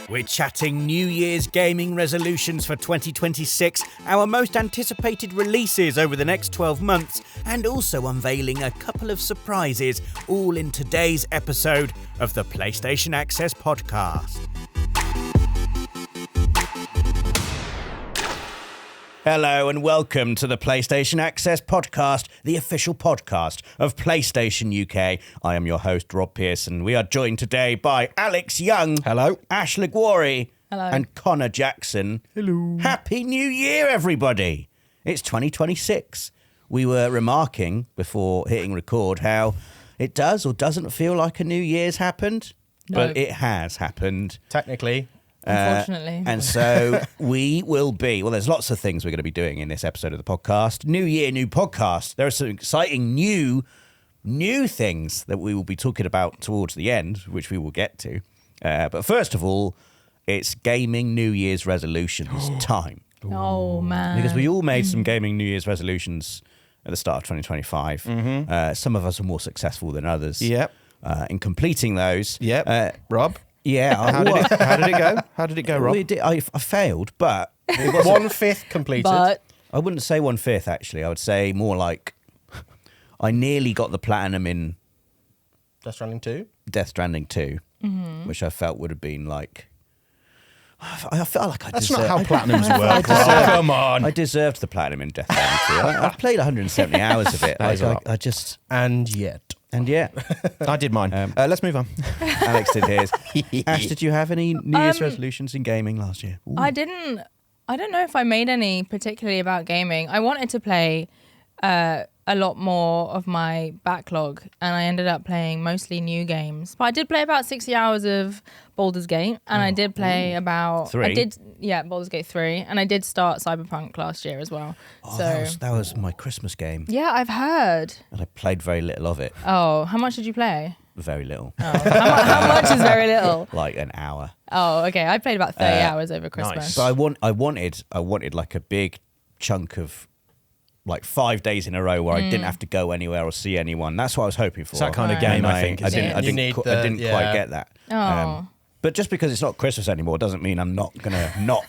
We're chatting New Year's gaming resolutions for 2026, our most anticipated releases over the next 12 months, and also unveiling a couple of surprises, all in today's episode of the PlayStation Access podcast. Hello and welcome to the PlayStation Access podcast, the official podcast of PlayStation UK. I am your host, Rob Pearson. We are joined today by Alex Young. Hello. Ash Liguori. Hello. And Connor Jackson. Hello. Happy New Year, everybody. It's 2026. We were remarking before hitting record how it does or doesn't feel like a New Year's happened, but it has happened. Technically. Unfortunately. And so we will be, well, there's lots of things we're going to be doing in this episode of the podcast. New year, new podcast. There are some exciting new things that we will be talking about towards the end, which we will get to. But first of all, it's gaming New Year's resolutions time. Oh, man. Because we all made some gaming New Year's resolutions at the start of 2025. Mm-hmm. Some of us are more successful than others. Yep. In completing those. Yep. Rob? Yeah. How did it go? How did it go, Rob? I failed, but... It was 1/5 completed. But I wouldn't say 1/5, actually. I would say more like I nearly got the platinum in Death Stranding 2? Death Stranding 2, which I felt would have been like... I felt like I That's deserved... not how platinums work, Rob. Come on. I deserved the platinum in Death Stranding 2. I've played 170 hours of it. I just... And yet. And yeah. I did mine. Let's move on. Alex did his. Ash, did you have any New Year's resolutions in gaming last year? Ooh. I don't know if I made any particularly about gaming. I wanted to play a lot more of my backlog, and I ended up playing mostly new games. But I did play about 60 hours of Baldur's Gate, and I did play about... 3? Baldur's Gate 3, and I did start Cyberpunk last year as well. Oh, so that was my Christmas game. yeah, I've heard. And I played very little of it. Oh, how much did you play? Very little. Oh, how much is very little? Like an hour. Oh, okay. I played about 30 hours over Christmas. nice. So I wanted like a big chunk of like 5 days in a row where I didn't have to go anywhere or see anyone. That's what I was hoping for. It's that kind of Right. game, And I think. I didn't quite get that. Oh. But just because it's not Christmas anymore doesn't mean I'm not gonna not.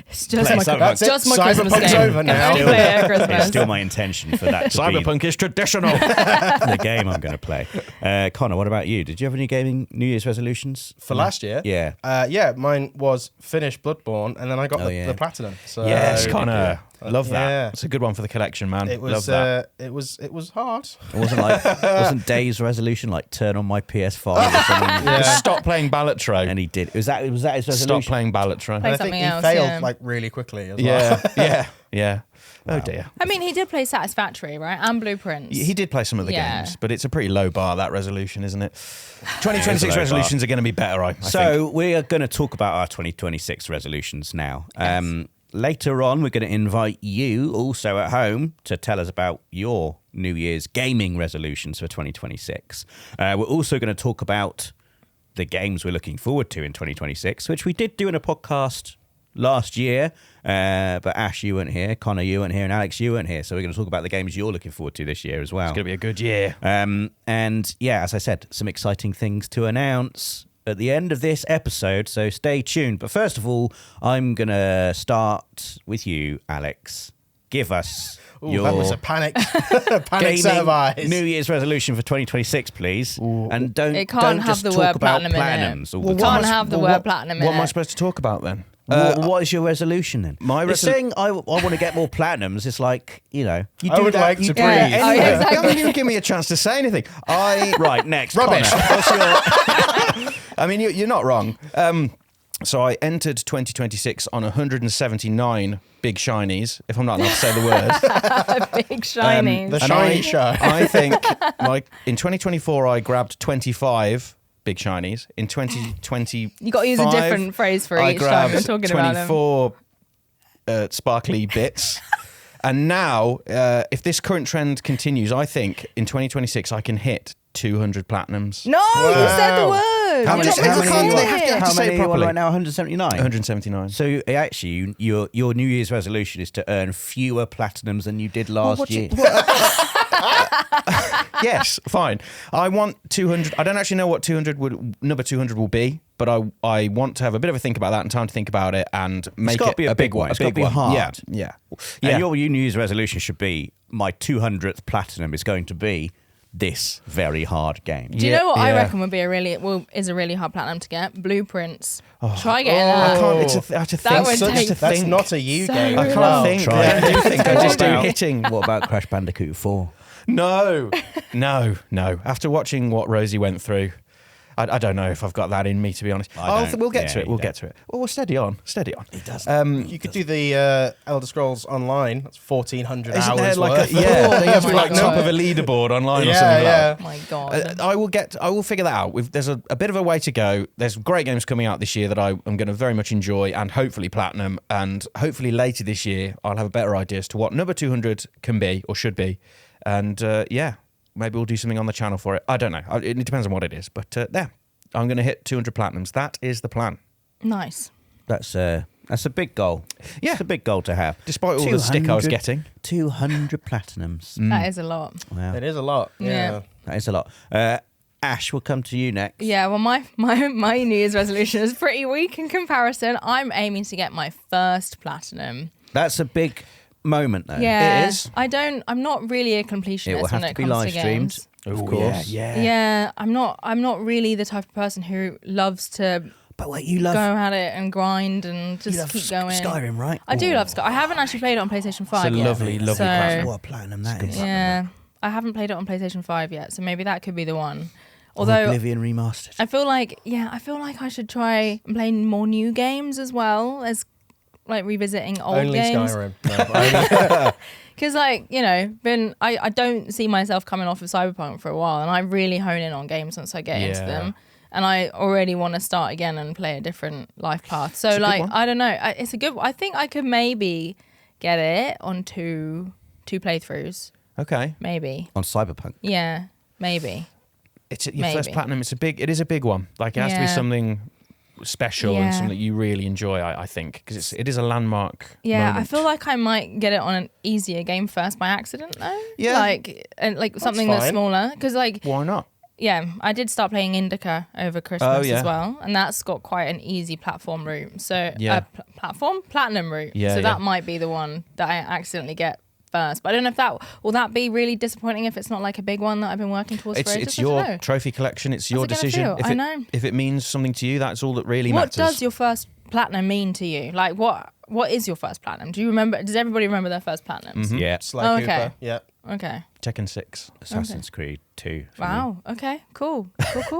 It's just Play my, Cyberpunk. that's just my Christmas Cyberpunk's game. over now. Only play it at Christmas. It's still my intention for that to Cyberpunk is traditional. be the game I'm going to play. Connor, what about you? Did you have any gaming New Year's resolutions For last year? Yeah. Mine was finish Bloodborne, and then I got the platinum. So Yes, Connor. Love that. Yeah. It's a good one for the collection, man. It Love was that. it was hard. It wasn't Dave's resolution like turn on my PS5 or something. Yeah. Stop playing Balatro. And he did. Was that his resolution? Stop playing Balatro. Play And I think something he else, failed yeah. like really quickly as well. Yeah. Oh dear. I mean, he did play Satisfactory, right? And Blueprints. He did play some of the Yeah. games, but it's a pretty low bar, that resolution, isn't it? It 2026 is a low resolutions are going to be better, I think. So we are going to talk about our 2026 resolutions now. Later on, we're going to invite you also at home to tell us about your New Year's gaming resolutions for 2026. We're also going to talk about the games we're looking forward to in 2026, which we did do in a podcast last year. But Ash, you weren't here. Connor, you weren't here. And Alex, you weren't here. So we're going to talk about the games you're looking forward to this year as well. It's going to be a good year. And yeah, as I said, some exciting things to announce at the end of this episode, so stay tuned. But first of all, I'm going to start with you, Alex. Give us your That was a panic set of eyes. New Year's resolution for 2026, please. And don't It can't don't have just the talk word about platinum in it. platinums all the Well, time. can't have the word platinum in What am I it. supposed to talk about then? What is your resolution then? My It's saying I want to get more platinums. It's like, you know, you do I would that, like you to do breathe. that Yeah. Oh, anyway. yeah, exactly. You haven't even given me a chance to say anything. Right, next. Rubbish. Connor, what's your... I mean, you're not wrong. So I entered 2026 on 179 big shinies, if I'm not allowed to say the word. Big shiny. The And shiny show. I think, like, in 2024, I grabbed 25 big shinies. In 2020, You got to use a different phrase for I each time grabbed we're talking about them. 24 sparkly bits. And now, if this current trend continues, I think in 2026 I can hit 200 platinums. No, you said the word. How many- You're not how meant to many- say have to- it. have to say it are you on properly. right now? 179? 179. So actually, your New Year's resolution is to earn fewer platinums than you did last year. Yes, fine. I want 200. I don't actually know what number 200 will be, but I want to have a bit of a think about that and time to think about it and make it be a big one. It's got to be hard. Yeah. And your New Year's resolution should be, my 200th platinum is going to be this very hard game. Do you know what I reckon would be a really hard platinum to get? Blueprints. Try getting that. I can't. That's not a you game. I can't think. I do think. I just do hitting. What about Crash Bandicoot 4? No. After watching what Rosie went through, I don't know if I've got that in me, to be honest. We'll get to it. We'll get to it. Oh, steady on. It does. You could do the Elder Scrolls Online. That's 1,400 Isn't hours there like worth. they have like top of a leaderboard online or something like that. Oh my God. I will figure that out. There's a bit of a way to go. There's great games coming out this year that I'm going to very much enjoy and hopefully platinum. And hopefully later this year, I'll have a better idea as to what number 200 can be or should be. And maybe we'll do something on the channel for it. I don't know. It depends on what it is. But there, I'm going to hit 200 platinums. That is the plan. Nice. That's a big goal. Yeah. It's a big goal to have. Despite all the stick I was getting. 200 platinums. That is a lot. Wow. It is a lot. Yeah. That is a lot. Ash, we'll come to you next. Yeah, well, my New Year's resolution is pretty weak in comparison. I'm aiming to get my first platinum. That's a big moment, though. Yeah. It is. I'm not really a completionist It will have when to it be comes live to games. streamed. Of course. Yeah, I'm not really the type of person who loves to But wait, you go love at it and grind and just keep going. Skyrim, right? I do love Skyrim. I haven't actually played it on PlayStation 5 It's a yet. lovely so, platinum. What a platinum that is. Yeah, I haven't played it on PlayStation 5 yet, so maybe that could be the one. Or Although Oblivion remastered. I feel like I should try and play more new games as well as like revisiting old Only games. Skyrim. Because I don't see myself coming off of Cyberpunk for a while, and I really hone in on games once I get into them. And I already want to start again and play a different life path. So I don't know. It's a good. I think I could maybe get it on two playthroughs. Okay. Maybe. On Cyberpunk. Yeah. Maybe. It's your first platinum. It is a big one. Like it has to be something special and something that you really enjoy. I think because it is a landmark. Yeah, moment. I feel like I might get it on an easier game first by accident though. Yeah. Like something that's smaller. Because why not? Yeah, I did start playing Indica over Christmas as well, and that's got quite an easy platform route. So platinum route. Yeah, so that might be the one that I accidentally get first. But I don't know if will that be really disappointing if it's not like a big one that I've been working towards for ages? It's your trophy collection. It's your decision. I know. If it means something to you, that's all that really matters. matters. What does your first platinum mean to you? Like what is your first platinum? Do you remember? Does everybody remember their first platinums? Mm-hmm. Yeah. Sly okay. Cooper. Yeah. Okay. Tekken 6. Assassin's Creed 2. Wow. Okay. Cool.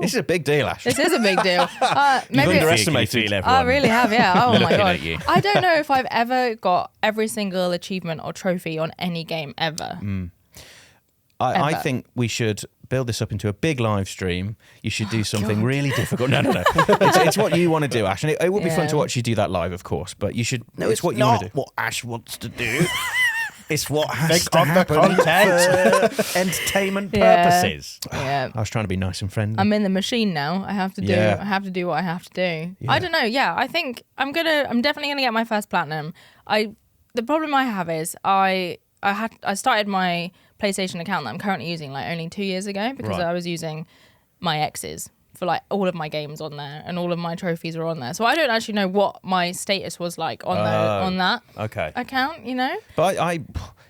This is a big deal, Ash. This is a big deal. You've maybe underestimated I really have, yeah. Oh my Looking God. at you. I don't know if I've ever got every single achievement or trophy on any game ever. I think we should build this up into a big live stream. You should do something really difficult. No. It's what you want to do, Ash. And it would be fun to watch you do that live, of course. But you should. No, it's what you want to do. What Ash wants to do. It's what has to of the happen content. for entertainment purposes. Yeah. I was trying to be nice and friendly. I'm in the machine now. I have to do. Yeah. I have to do what I have to do. I don't know. Yeah, I think I'm definitely gonna get my first platinum. The problem I have is I started my PlayStation account that I'm currently using like only 2 years ago because I was using my ex's for like all of my games on there and all of my trophies are on there. So I don't actually know what my status was like on that account, you know? But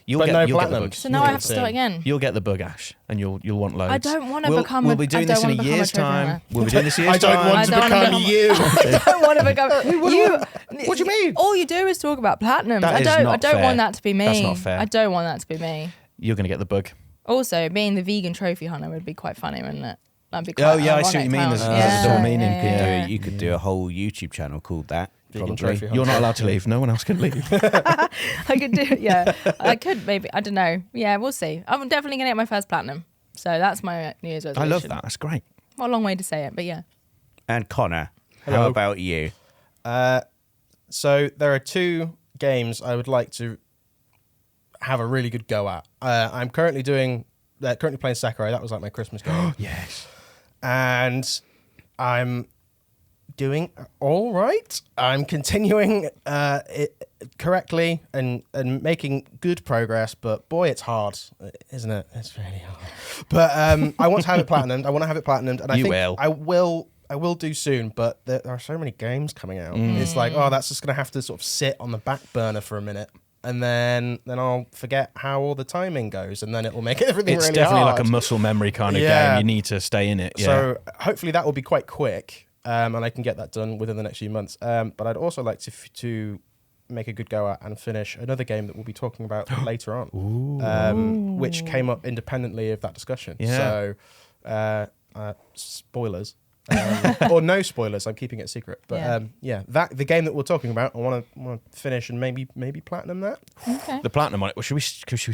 you'll get the bug. So now I have to start again. You'll get the bug, Ash, and you'll want loads. I don't want to become We'll be doing this in a year's time. We'll be doing this in a year's I time. don't want to become you. I don't want to become you. What do you mean? All you do is talk about platinums. That is I not don't fair. want that to be me. That's not fair. I don't want that to be me. You're going to get the bug. Also, being the vegan trophy hunter would be quite funny, wouldn't it? That'd be quite Oh, yeah, I see what you mean. There's a double meaning. You could do a whole YouTube channel called that. Probably. You're not allowed to leave. No one else can leave. I could do, yeah. I could maybe. I don't know. Yeah, we'll see. I'm definitely going to get my first platinum. So that's my New Year's resolution. I love that. That's great. What a long way to say it, but yeah. And Connor, Hello. how about you? So there are two games I would like to have a really good go at. I'm currently playing Sakurai. That was like my Christmas game. Yes. And I'm doing all right. I'm continuing it correctly and making good progress, but boy, it's hard, isn't it? It's really hard. But I want to have it platinumed. And I You think will. I will do soon, but there are so many games coming out. It's like, that's just going to have to sort of sit on the back burner for a minute. And then I'll forget how all the timing goes, and then it will make everything It's really definitely hard. like a muscle memory kind of Yeah. game. You need to stay in it. Yeah. So hopefully that will be quite quick, and I can get that done within the next few months. But I'd also like to make a good go at and finish another game that we'll be talking about later on, which came up independently of that discussion. Yeah. So spoilers. Or no spoilers. I'm keeping it secret. But the game that we're talking about, I want to finish and maybe platinum that. Okay. The platinum on it. Well, should we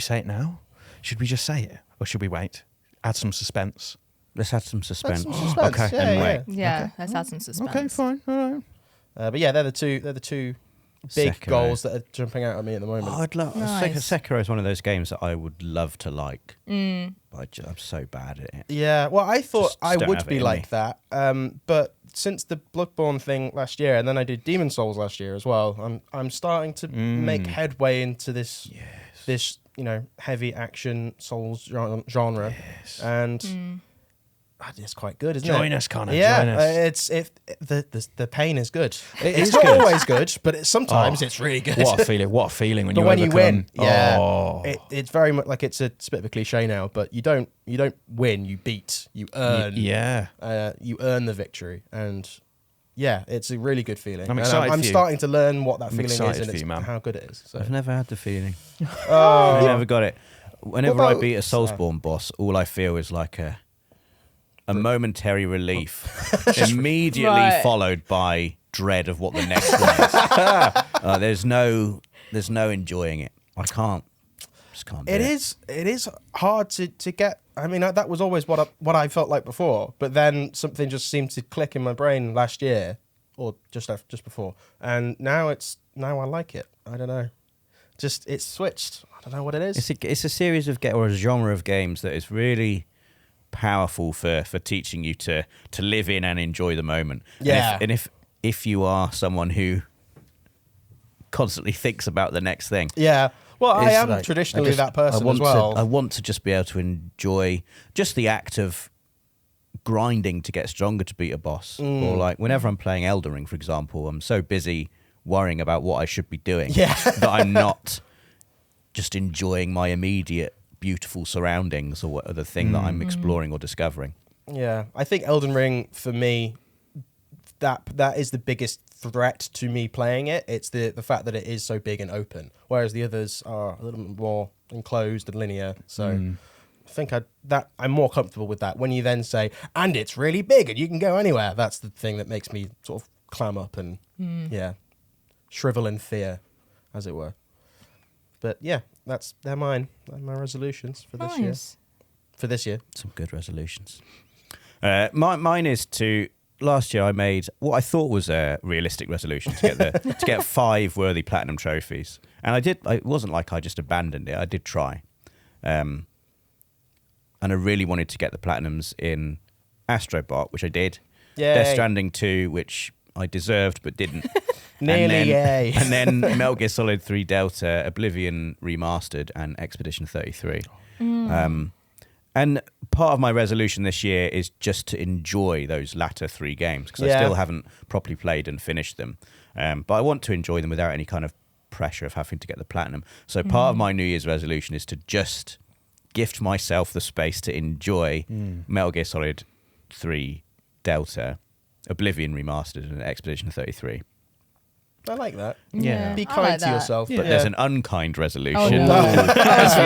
say it now? Should we just say it, or should we wait? Add some suspense. Let's add some suspense. Okay. Yeah, anyway. Yeah, let's add some suspense. Okay, fine. All right. But yeah, they're the two big Sekiro. goals that are jumping out at me at the moment. Oh, I'd love. Nice. Sekiro is one of those games that I would love to like. But I'm so bad at it. Yeah, well, I thought Just I don't would have it be in like me. that, but since the Bloodborne thing last year, and then I did Demon Souls last year as well, I'm starting to make headway into this heavy action Souls genre, and it's quite good, isn't it? Join us, Connor. Yeah, Join us. The pain is good. It It's is not good. always good, but sometimes it's really good. What a feeling! What a feeling when But you when you overcome. win, yeah, Oh. it's very much like it's a bit of a cliche now, but you don't win, you beat, you earn, Yeah. you earn the victory, and yeah, it's a really good feeling. I'm And excited I'm for you. starting to learn what that I'm feeling is excited and for you, man. how good it is. So. I've never had the feeling. Oh, I never got it. Whenever What I about- beat a Soulsborne boss, all I feel is like a momentary relief, immediately Right. followed by dread of what the next one is. There's no enjoying it. I can't. Just can't. Do It is hard to get. I mean, that was always what I felt like before, but then something just seemed to click in my brain last year, or just before, and now I like it. I don't know, just it's switched. I don't know what it is. It's a series of or a genre of games that is really powerful for teaching you to live in and enjoy the moment. Yeah. And if you are someone who constantly thinks about the next thing. Yeah. Well, I It's am like, traditionally I just- that person I want as well. I want to just be able to enjoy just the act of grinding to get stronger to beat a boss. Or like whenever I'm playing Elden Ring, for example, I'm so busy worrying about what I should be doing Yeah. that I'm not just enjoying my immediate beautiful surroundings or the thing that I'm exploring or discovering. Yeah, I think Elden Ring for me, that is the biggest threat to me playing it. It's the fact that it is so big and open, whereas the others are a little bit more enclosed and linear. So I think I'm more comfortable with that. When you then say, and it's really big and you can go anywhere, that's the thing that makes me sort of clam up and shrivel in fear, as it were. But yeah, they're mine. They're my resolutions for this year. Nice. For this year. Some good resolutions. Mine is to. Last year, I made what I thought was a realistic resolution to get 5 worthy platinum trophies, and I did. It wasn't like I just abandoned it. I did try, and I really wanted to get the platinums in Astrobot, which I did. Yay. Death Stranding 2, which I deserved but didn't. Nearly yay. And then Metal Gear Solid 3 Delta, Oblivion Remastered, and Expedition 33. And part of my resolution this year is just to enjoy those latter 3 games because I still haven't properly played and finished them. But I want to enjoy them without any kind of pressure of having to get the platinum. So part of my New Year's resolution is to just gift myself the space to enjoy Metal Gear Solid 3 Delta, Oblivion Remastered, and Expedition 33. I like that. Yeah. Be I kind like to that. yourself. But But there's an unkind resolution. Oh, no. as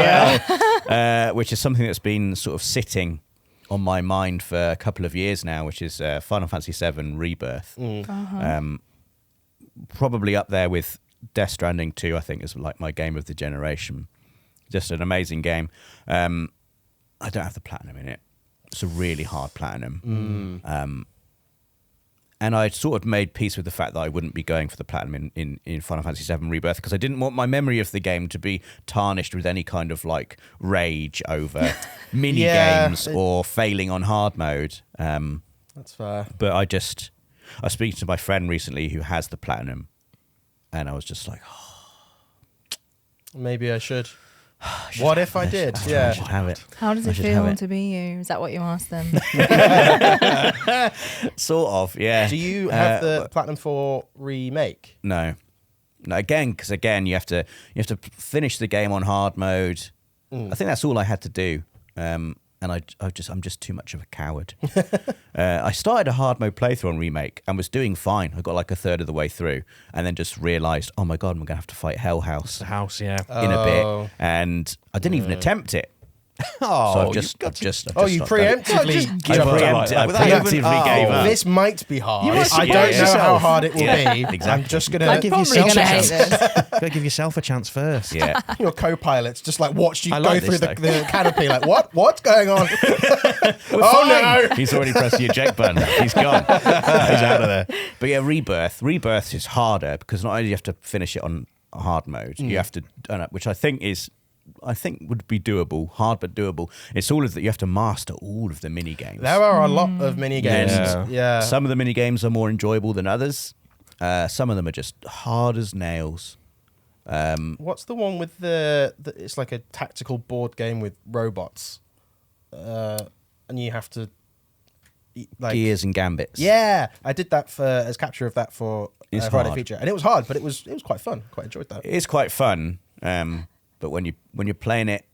well, which is something that's been sort of sitting on my mind for a couple of years now, which is Final Fantasy VII Rebirth. Probably up there with Death Stranding 2, I think, is like my game of the generation. Just an amazing game. I don't have the platinum in it. It's a really hard platinum. And I sort of made peace with the fact that I wouldn't be going for the platinum in Final Fantasy VII Rebirth because I didn't want my memory of the game to be tarnished with any kind of like rage over mini games or failing on hard mode. that's fair. But I just I was speaking to my friend recently who has the platinum, and I was just like, Maybe I should. What if I did? I Yeah. should have it. How does I it should feel have it. to be you? Is that what you asked them? Sort of, yeah. Do you have the Platinum 4 remake? No, again, because you have to finish the game on hard mode. I think that's all I had to do, and I'm just too much of a coward. I started a hard mode playthrough on remake and was doing fine. I got like a third of the way through, and then just realised, oh my god, I'm gonna have to fight Hell House The house, yeah. in a bit, and I didn't even attempt it. Oh, So I've just you stopped doing it. preemptively I jumped out. preemptively gave up. This might be hard. You must I don't know yourself. how hard it will Yeah, be. exactly. I'm just gonna I'm give probably yourself going to a hate chance. this. Gotta give yourself a chance first. Yeah. your co-pilots just like watched you I go like through this, the canopy. Like what's going on? Oh no! He's already pressed the eject button. He's gone. He's out of there. But yeah, Rebirth is harder because not only do you have to finish it on hard mode, you have to, which I think would be doable, hard but doable. It's all of that. You have to master all of the mini games. There are a lot of mini games. And Yeah. Some of the mini games are more enjoyable than others. Some of them are just hard as nails. What's the one with the it's like a tactical board game with robots, and you have to like Gears and Gambits. Yeah, I did that as capture of that for It's Friday hard. feature, and it was hard, but it was quite fun. Quite enjoyed that. It is quite fun. But when you're playing it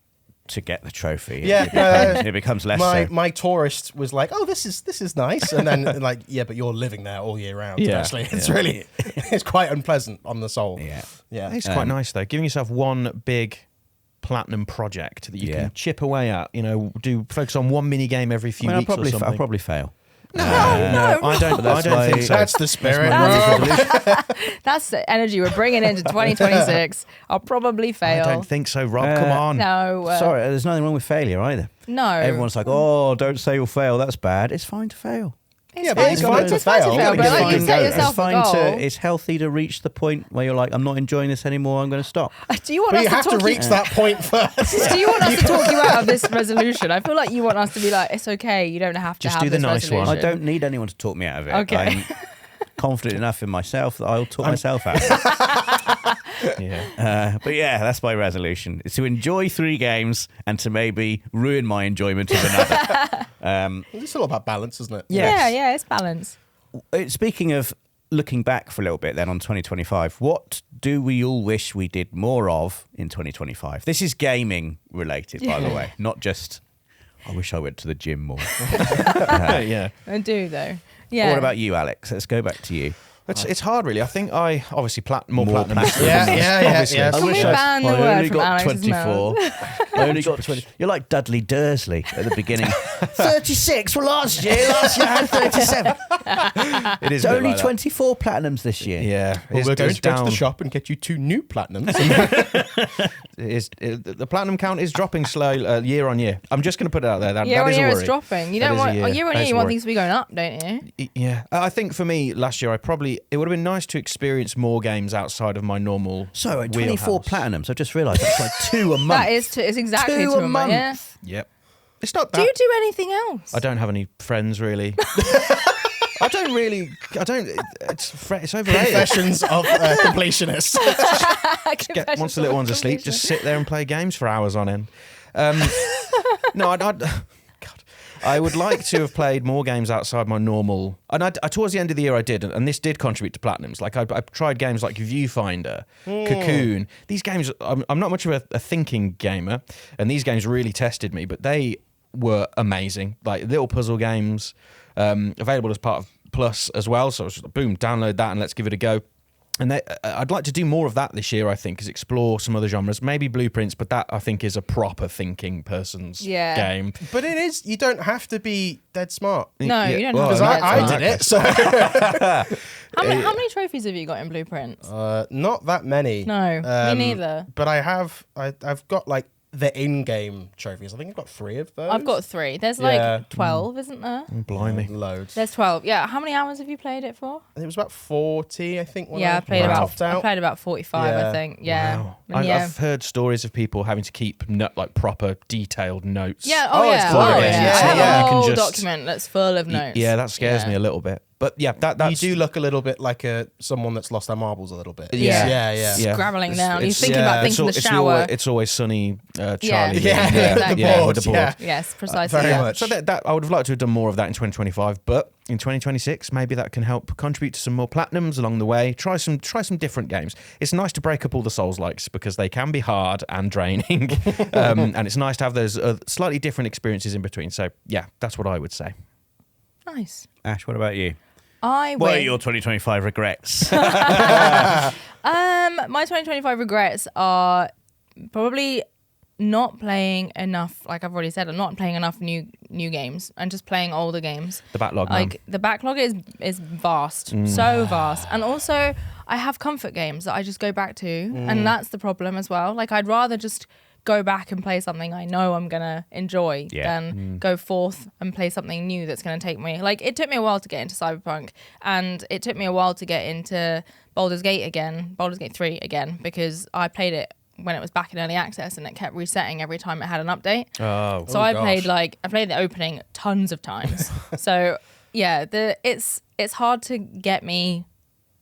to get the trophy, Yeah, it becomes less My so. my tourist was like, "Oh, this is nice," and then like, "Yeah, but you're living there all year round." Yeah, Actually, it's really it's quite unpleasant on the soul. Yeah. Yeah. It's quite nice though. Giving yourself one big platinum project that you Yeah. can chip away at. Focus on one mini game every few weeks or something. I'll probably fail. No, I don't. That's I don't why- think so. That's the spirit. That's the energy we're bringing into 2026. I'll probably I fail. don't think so, Rob. Come on. No. Sorry, there's nothing wrong with failure either. No. Everyone's like, oh, don't say you'll fail. That's bad. It's fine to fail. Yeah, but it's fine to It's fine fail. to fail, but like you set yourself it's fine a goal. it's healthy to reach the point where you're like, I'm not enjoying this anymore. I'm going to stop. Do you want But us you have to talk reach that point first. Do you want us to talk you out of this resolution? I feel like you want us to be like, it's okay. You don't have to Just have do the this nice one. resolution. I don't need anyone to talk me out of it. Okay. I'm confident enough in myself that I'll talk myself out of it. Yeah. But yeah, that's my resolution. It's to enjoy 3 games and to maybe ruin my enjoyment of another. It's all about balance, isn't it? Yes. Yeah, it's balance. Speaking of looking back for a little bit then on 2025, what do we all wish we did more of in 2025? This is gaming related, by the way, not just, I wish I went to the gym more. Yeah. I do, though. Yeah. What about you, Alex? Let's go back to you. It's hard, really. I think I obviously more platinum. Yeah, Obviously. yeah. Can we ban the I word only from got Alex's 24. I only got 20. You're like Dudley Dursley at the beginning. 36 for last year. Last year I had 37. It is It's a bit only like that. 24 platinums this year. Yeah. Well, we're going it's to go to the down. shop and get you 2 new platinums. The platinum count is dropping slow year on year. I'm just going to put it out there. That year that on is a year worry. it's dropping. You That don't is a want year. year on That year. is You a want worry. things to be going up, don't you? Yeah, I think for me last year, it would have been nice to experience more games outside of my normal. So 24 wheelhouse. platinums. I just realised that's like 2 a month. That is it's exactly 2 2 a a month. month. Yeah. Yep, it's not Do that. you do anything else? I don't have any friends really. I don't really. I don't. It's overrated. Confessions of completionists. Get once the little one's asleep, just sit there and play games for hours on end. No, God, I would like to have played more games outside my normal. And I towards the end of the year, I did, and this did contribute to platinums. Like I tried games like Viewfinder, Cocoon. These games, I'm not much of a thinking gamer, and these games really tested me. But they were amazing, like little puzzle games, available as part of Plus as well. So I was, boom, download that and let's give it a go. And I'd like to do more of that this year, I think, is explore some other genres. Maybe Blueprints, but that, I think, is a proper thinking person's game. But it is, you don't have to be dead smart. No, you don't well, have Because to. I That's did it, so How many trophies have you got in Blueprints? not that many. No, me neither. But I've got like the in-game trophies. I think I've got 3 of those. I've got 3. There's Yeah. like 12, isn't there? Blimey. Loads. There's 12. Yeah. How many hours have you played it for? It was about 40, I think. When Yeah, I played topped out. I played about 45, Yeah. I think. Yeah. Wow. And yeah. I've heard stories of people having to keep like proper detailed notes. Yeah. Oh, Oh, it's yeah. cool. Oh, Yeah, yeah. yeah, I have yeah. a You can whole just- document that's full of notes. Yeah, that scares me a little bit. But yeah, You that's do look a little bit like someone that's lost their marbles a little bit. Yeah. yeah. Yeah. Scrabbling down. He's It's- thinking about things in the shower. It's always sunny, Charlie. Yeah. Yeah, exactly. the board, with the board. yeah. Yes, precisely. Very yeah. much. So that I would have liked to have done more of that in 2025, but in 2026, maybe that can help contribute to some more platinums along the way. Try some different games. It's nice to break up all the Souls-likes because they can be hard and draining, and it's nice to have those slightly different experiences in between. So yeah, that's what I would say. Nice. Ash, what about you? I What are win. your 2025 regrets? My 2025 regrets are probably not playing enough. Like I've already said, I'm not playing enough new games and just playing older games. The backlog, man. Like the backlog is vast, so vast, and also I have comfort games that I just go back to, and that's the problem as well. Like I'd rather just go back and play something I know I'm gonna enjoy than go forth and play something new that's gonna take me. Like it took me a while to get into Cyberpunk, and it took me a while to get into Baldur's Gate 3 again, because I played it when it was back in early access and it kept resetting every time it had an update. Oh, So I played the opening tons of times. So yeah, it's hard to get me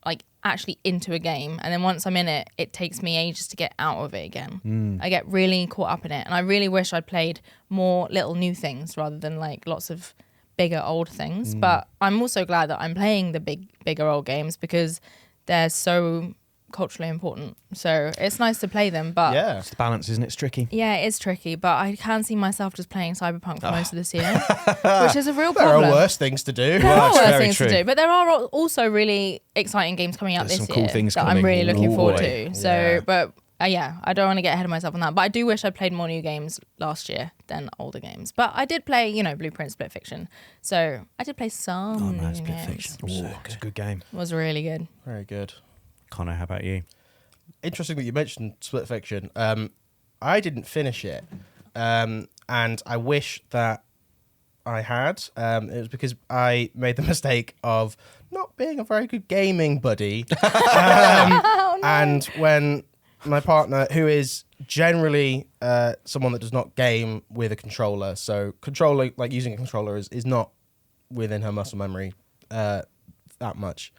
like actually into a game, and then once I'm in it, it takes me ages to get out of it again. I get really caught up in it, and I really wish I'd played more little new things rather than like lots of bigger old things. But I'm also glad that I'm playing the bigger old games because they're so culturally important. So it's nice to play them, but Yeah. it's the balance, isn't it? It's tricky. yeah, it is tricky, but I can see myself just playing Cyberpunk for most of this year, which is a real There problem. are worse things to do. There are it's worse very things true. to do, but there are also really exciting games coming out There's this some year cool things that coming. I'm really looking Oh, forward boy. to. So, Yeah. but yeah, I don't want to get ahead of myself on that. But I do wish I played more new games last year than older games. But I did play, Blueprint Split Fiction. So I did play some new Split games. Fiction. Ooh, it's a good game. It was really good. Very good. Connor, how about you? Interesting that you mentioned Split Fiction. I didn't finish it, and I wish that I had. It was because I made the mistake of not being a very good gaming buddy. And when my partner, who is generally someone that does not game with a controller, so controller, like using a controller is not within her muscle memory that much.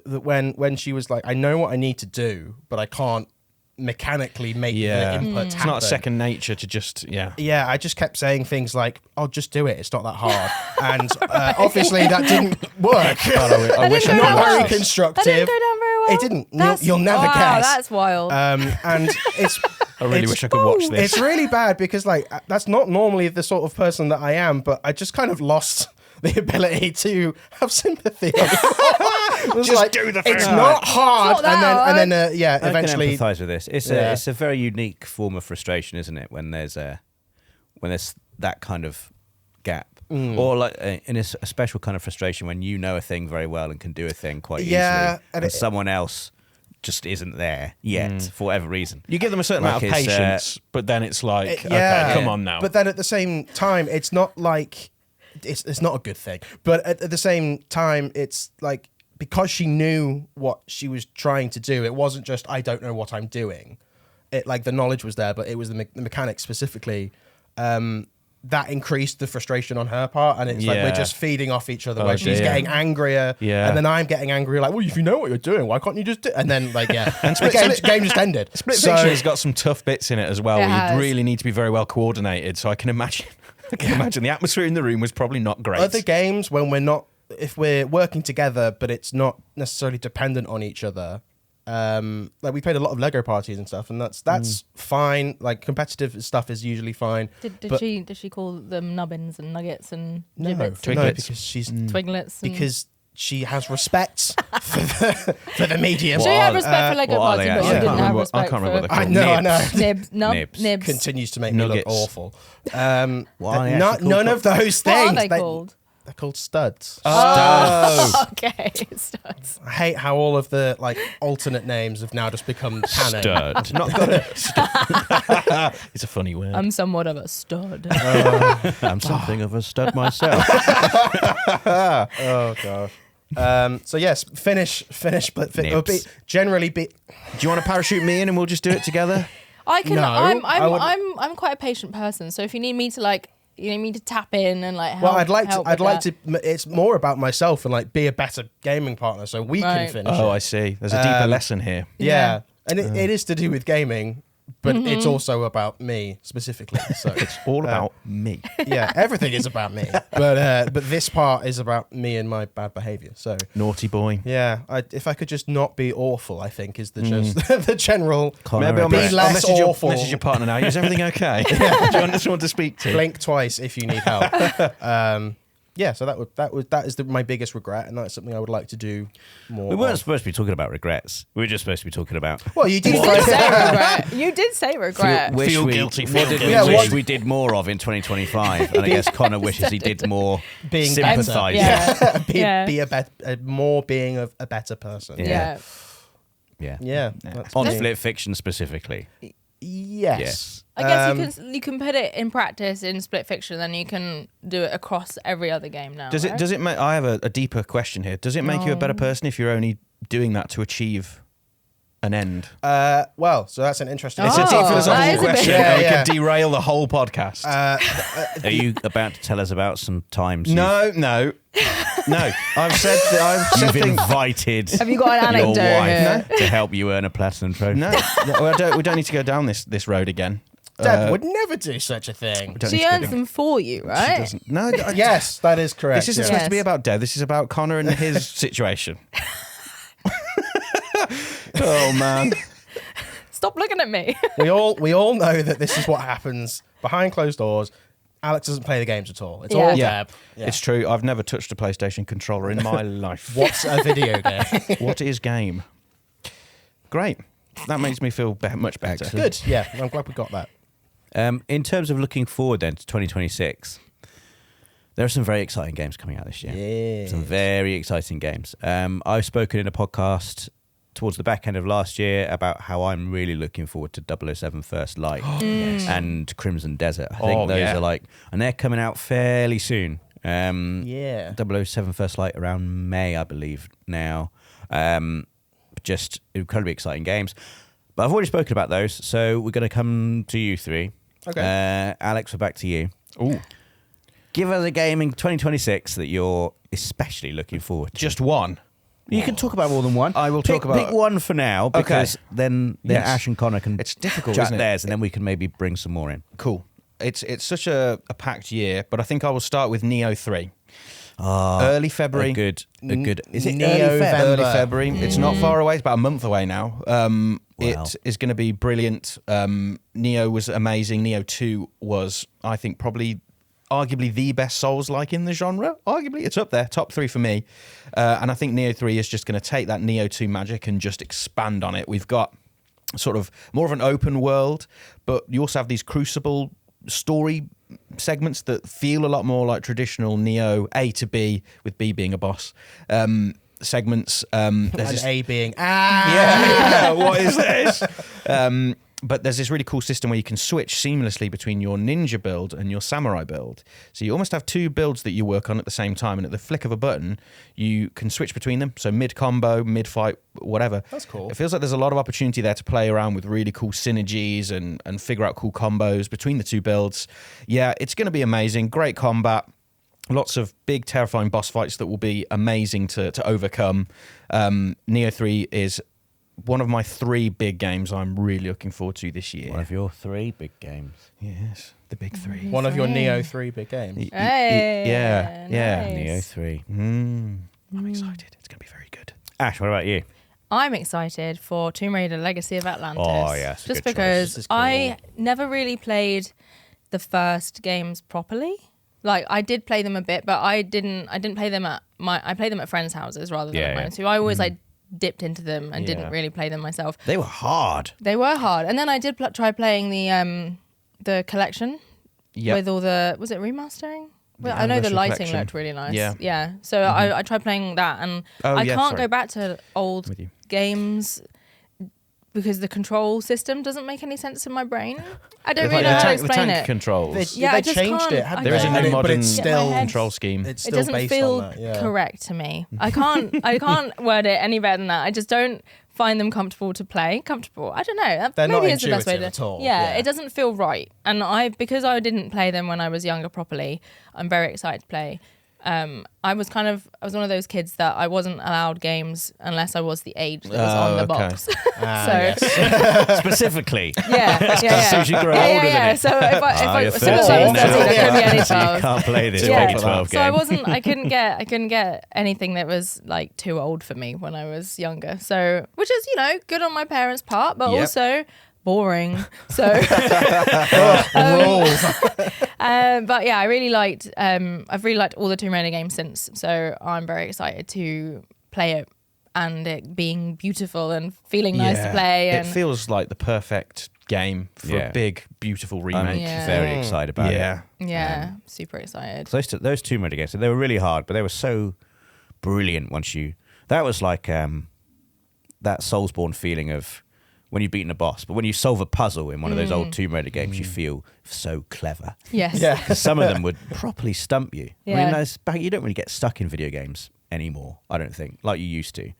When she was like, I know what I need to do, but I can't mechanically make the inputs It's happen. not second nature to just Yeah, I just kept saying things like, "Oh, just do it. It's not that hard." And obviously that didn't work. I wish I go not down could. very well. constructive. That didn't go down very well. It didn't. That's- You'll never wow, guess. That's wild. And it's. I really wish I could watch this. It's really bad because like that's not normally the sort of person that I am, but I just kind of lost the ability to have sympathy. It was Just do the thing. It's not hard, Sort that out. and then yeah, I eventually. can empathise with this. Yeah. It's a very unique form of frustration, isn't it? When there's that kind of gap, or like in a special kind of frustration when you know a thing very well and can do a thing quite Yeah, easily, and and someone else just isn't there yet for whatever reason. You give them a certain Like amount of it's, patience, but then it's like, Yeah. okay, come on now. But then at the same time, it's not like it's not a good thing. But at the same time, it's like because she knew what she was trying to do, it wasn't just I don't know what I'm doing. It like the knowledge was there, but it was the mechanics specifically that increased the frustration on her part, and it's like we're Yeah. just feeding off each other. Oh, Where she's dear. getting angrier, Yeah. and then I'm getting angrier. Like, well, if you know what you're doing, why can't you just do? And then like and Split- the game just ended. Split So- Fiction has got some tough bits in it as well. It Where has. you really need to be very well coordinated. So I can imagine. The atmosphere in the room was probably not great. Other games when if we're working together, but it's not necessarily dependent on each other. Like we played a lot of Lego parties and stuff, and that's fine. Like competitive stuff is usually fine. Did but she call them nubbins and nuggets and no, gibbets no, Twiglets. because she's twiglets? And because she has respect for the medium. she had respect for Lego what are Party, they but she actually? didn't have I respect can't remember what for they're I know, I know. nibs. Nibs. Nibs. Continues to make me Nuggets. look awful. What are they Not, actually none called? of those What things. are they called? They're called studs. Oh, okay. Studs. I hate how all of the like alternate names have now just become canon. Stud. Not good. It's a funny word. I'm somewhat of a stud. I'm something of a stud myself. Oh gosh. So yes, finish, but Nibs. generally be. Do you want to parachute me in and we'll just do it together? I can. No, I'm I would- quite a patient person. So if you need me to like you need me to tap in and like help? Well, I'd like help to. with It's more about myself and like be a better gaming partner, so we can Right. finish. Oh, it. I see. There's a deeper lesson here. Yeah, and it is to do with gaming, but it's also about me specifically. So It's all about me. yeah, everything is about me, but this part is about me and my bad behavior. So Naughty boy. yeah, if I could just not be awful, I think is the just the general. Connor, Maybe I'll, Be message, less I'll awful. message your partner now. Is everything okay? Do you want someone to speak to? Blink twice if you need help. Yeah, so that is my biggest regret, and that's something I would like to do more. We weren't of. supposed to be talking about regrets. We were just supposed to be talking about. Well, you did. You did say regret. You did say regret. Wish Feel we- guilty, What feel did we guilty. wish Yeah, we did more of in 2025? And I guess Connor wishes he did more Being better. sympathise. Yeah. be a better person. Yeah. Yeah. Yeah, that's On me. Split Fiction specifically. Yes. I guess you can put it in practice in Split Fiction, then you can do it across every other game now. Does it? right? Does it make? I have a deeper question here. Does it make you a better person if you're only doing that to achieve an end? Well, so that's an interesting. It's a deep that philosophical is a bit- question. Yeah, We yeah. could derail the whole podcast. Are you about to tell us about some times no. I've said you've things. invited Have you got an your anecdote wife here? to help you earn a platinum trophy? No, we don't need to go down this road again. Deb would never do such a thing. Don't She need to go earns down- them for you, She right? doesn't. No. Yes, that is correct. This isn't yeah. supposed to be Yes. about Dev. This is about Connor and his situation. Oh man. Stop looking at me. we all know that this is what happens behind closed doors. Alex doesn't play the games at all. It's all Yeah. Deb. Yeah. It's true. I've never touched a PlayStation controller in my life. What's a video game? What is game? Great. That makes me feel much better. Good. Yeah, I'm glad we got that. In terms of looking forward then to 2026, there are some very exciting games coming out this year. Yeah. Some very exciting games. I've spoken in a podcast towards the back end of last year about how I'm really looking forward to 007 First Light and Crimson Desert. I think those are like, and they're coming out fairly soon. Yeah. 007 First Light around May, I believe now. Just incredibly exciting games. But I've already spoken about those, so we're going to come to you three. Okay. Alex, we're back to you. Ooh. Give us a game in 2026 that you're especially looking forward to. Just one. You can talk about more than one. I will talk about- Pick one for now, because then Yes. Ash and Connor can It's difficult, chat isn't it? theirs, and then we can maybe bring some more in. Cool. It's such a packed year, but I think I will start with Neo 3. Early February. A good. Is it Neo early Feb? November. Early February. It's not far away. It's about a month away now. Wow. It is going to be brilliant. Neo was amazing. Neo 2 was, I think, probably arguably the best Souls-like in the genre. Arguably, it's up there, top 3 for me. And I think Neo 3 is just going to take that Neo 2 magic and just expand on it. We've got sort of more of an open world, but you also have these Crucible story segments that feel a lot more like traditional Neo A to B, with B being a boss. Segments. There's And this, A being yeah, what is this? But there's this really cool system where you can switch seamlessly between your ninja build and your samurai build. So you almost have two builds that you work on at the same time, and at the flick of a button, you can switch between them. So mid-combo, mid-fight, whatever. That's cool. It feels like there's a lot of opportunity there to play around with really cool synergies and figure out cool combos between the two builds. Yeah, it's going to be amazing. Great combat. Lots of big, terrifying boss fights that will be amazing to overcome. Neo 3 is one of my 3 big games I'm really looking forward to this year. One of your 3 big games. Yes, the big 3. one of your Neo 3 big games. Hey, Yeah, yeah. nice. Neo 3. I'm excited. It's going to be very good. Ash, what about you? I'm excited for Tomb Raider Legacy of Atlantis. Oh, yeah, it's a Just good choice. because This is cool. I never really played the first games properly. Like I did play them a bit, but I didn't play them I played them at friends' houses rather than Yeah, at yeah. mine. So I always like dipped into them and Yeah. didn't really play them myself. They were hard. They were hard. And then I did try playing the collection Yep. with all the, was it remastering? Well, The I know the Anniversary lighting Collection. looked really nice. Yeah. Yeah. So I tried playing that, and Oh, I yeah, can't sorry. go back to old With you. games because the control system doesn't make any sense in my brain. I don't It's really like know how to the explain tank it. controls. Yeah, they I just changed can't- it, hadn't I There is a can't- new But modern it's Get my still head- control scheme. It's It still doesn't based feel on that. Yeah. correct to me. I can't word it any better than that. I just don't find them comfortable to play. Comfortable. I don't know. They're Maybe not it's the best way to. intuitive at all. Yeah, Yeah. it doesn't feel right. And because I didn't play them when I was younger properly, I'm very excited to play. I was one of those kids that I wasn't allowed games unless I was the age that was on the okay. box. Ah, So- yes. Specifically. Yeah, As soon as you grow older than it. So if I you're as soon as 13 I was now. 13, I couldn't get any So you 12. can't play this Yeah. 2012 So game. I couldn't get anything that was like too old for me when I was younger. So, which is, good on my parents' part, but Yep. also boring. So, Rules. but yeah, I've really liked all the Tomb Raider games since. So I'm very excited to play it and it being beautiful and feeling nice to play. It And feels like the perfect game for Yeah. a big, beautiful I'm remake. Yeah. very excited about Yeah. it. yeah, super excited. So those Tomb Raider games, they were really hard, but they were so brilliant once you... That was like that Soulsborne feeling of when you've beaten a boss, but when you solve a puzzle in one of those old Tomb Raider games, you feel so clever. Yes. Yeah. Because some of them would properly stump you. I Yeah. mean, you don't really get stuck in video games anymore, I don't think, like you used to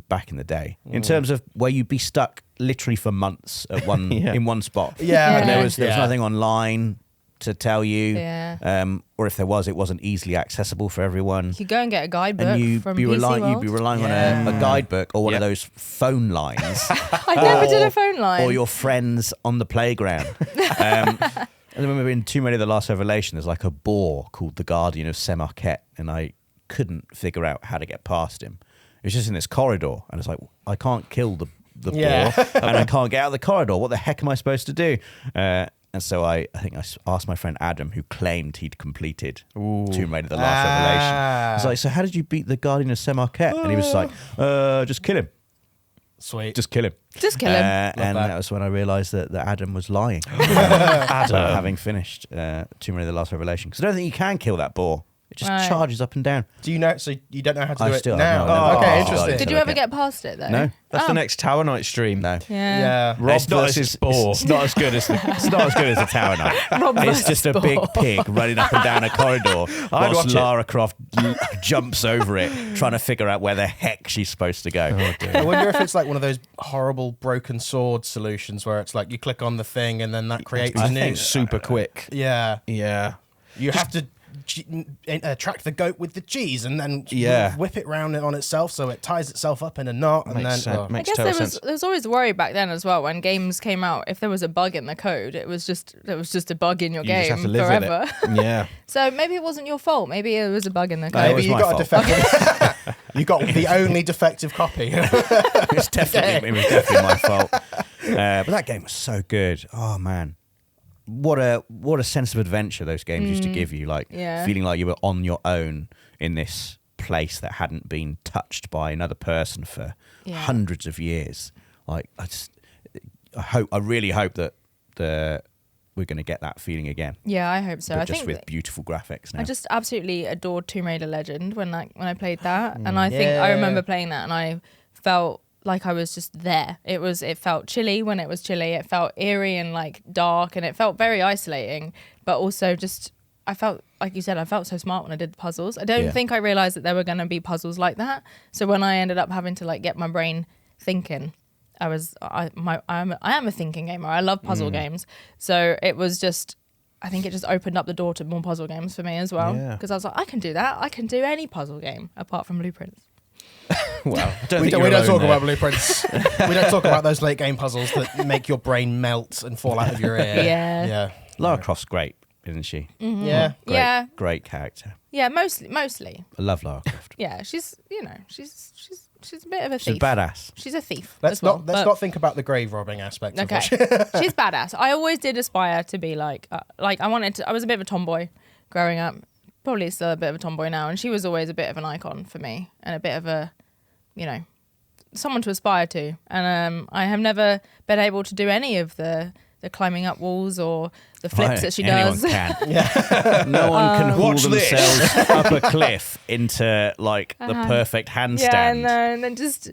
back in the day. In terms of where you'd be stuck literally for months at in one spot. Yeah. And there Yeah. was nothing online to tell you. Yeah. Or if there was, it wasn't easily accessible for everyone. You could go and get a guidebook And you'd from be, PC you'd World. be relying on Yeah. a guidebook or one of Yep. those phone lines. I never did a phone line. Or your friends on the playground. I remember in Tomb Raider: The Last Revelation, there's like a boar called the Guardian of Semarket, and I couldn't figure out how to get past him. It was just in this corridor, and it's like, I can't kill the Yeah. boar, and I can't get out of the corridor. What the heck am I supposed to do? And so I think I asked my friend Adam, who claimed he'd completed Tomb Raider: The Last Revelation. I was like, so how did you beat the Guardian of Semarket? And he was like, just kill him. Sweet. Just kill him. Just kill him. And that. that was when I realised that Adam was lying. Adam, having finished Tomb Raider: The Last Revelation. Because I don't think you can kill that boar. It just Right. charges up and down. Do you know? So you don't know how to I do still it have now? no- Oh, never- okay, oh, interesting. Did you ever get past it though? No. That's the next Tower Night stream. No. Yeah. Yeah. Rob It's not versus as- boar. It's not as good as the Tower Knight. Rob It's versus just a big boar. pig running up and down a corridor whilst watch it. Lara Croft jumps over it, trying to figure out where the heck she's supposed to go. I wonder if it's like one of those horrible broken sword solutions where it's like you click on the thing and then that creates I a new. think Super quick. Yeah. Yeah. You have to track the goat with the cheese and then Yeah. whip it round on itself so it ties itself up in a knot and Makes then sense. oh. I Makes guess total there was sense. there was always the worry back then as well when games came out. If there was a bug in the code, it was just a bug in your You just game have to live forever. with it. Yeah. So maybe it wasn't your fault. Maybe it was a bug in the No, code. it was Maybe you my got a fault. defective. You got the only defective copy. It was definitely my fault. But that game was so good. Oh man, what a sense of adventure those games used to give you. Like Yeah. feeling like you were on your own in this place that hadn't been touched by another person for Yeah. hundreds of years. Like I really hope that we're going to get that feeling again. Yeah, I hope so. But I just think with beautiful graphics now. I just absolutely adored Tomb Raider Legend when I played that, and I think I remember playing that, and I felt like I was just there. It felt chilly when it was chilly. It felt eerie and like dark, and it felt very isolating. But also just I felt like you said, I felt so smart when I did the puzzles. I don't Yeah. think I realized that there were going to be puzzles like that. So when I ended up having to like get my brain thinking, I am a thinking gamer. I love puzzle games. So it was just. I think it just opened up the door to more puzzle games for me as well. Yeah. Because I was like, I can do that. I can do any puzzle game apart from Blueprints. Well, I don't We think don't, you're we don't alone talk there. about blueprints. We don't talk about those late game puzzles that make your brain melt and fall out of your ear. Yeah. Yeah. Lara Croft's great, isn't she? Yeah. Great, Yeah. Great character. Yeah, mostly. I love Lara Croft. Yeah, she's a bit of a She's a thief. badass. She's a thief. Let's as well, not but- think about the grave robbing aspect Okay, of it. she's badass. I always did aspire to be like I was a bit of a tomboy growing up. Probably still a bit of a tomboy now, and she was always a bit of an icon for me and a bit of a, someone to aspire to. And I have never been able to do any of the the climbing up walls or the flips that she Anyone does. can. No one can haul Watch this. themselves up a cliff into like the perfect handstand. Yeah, no, and then just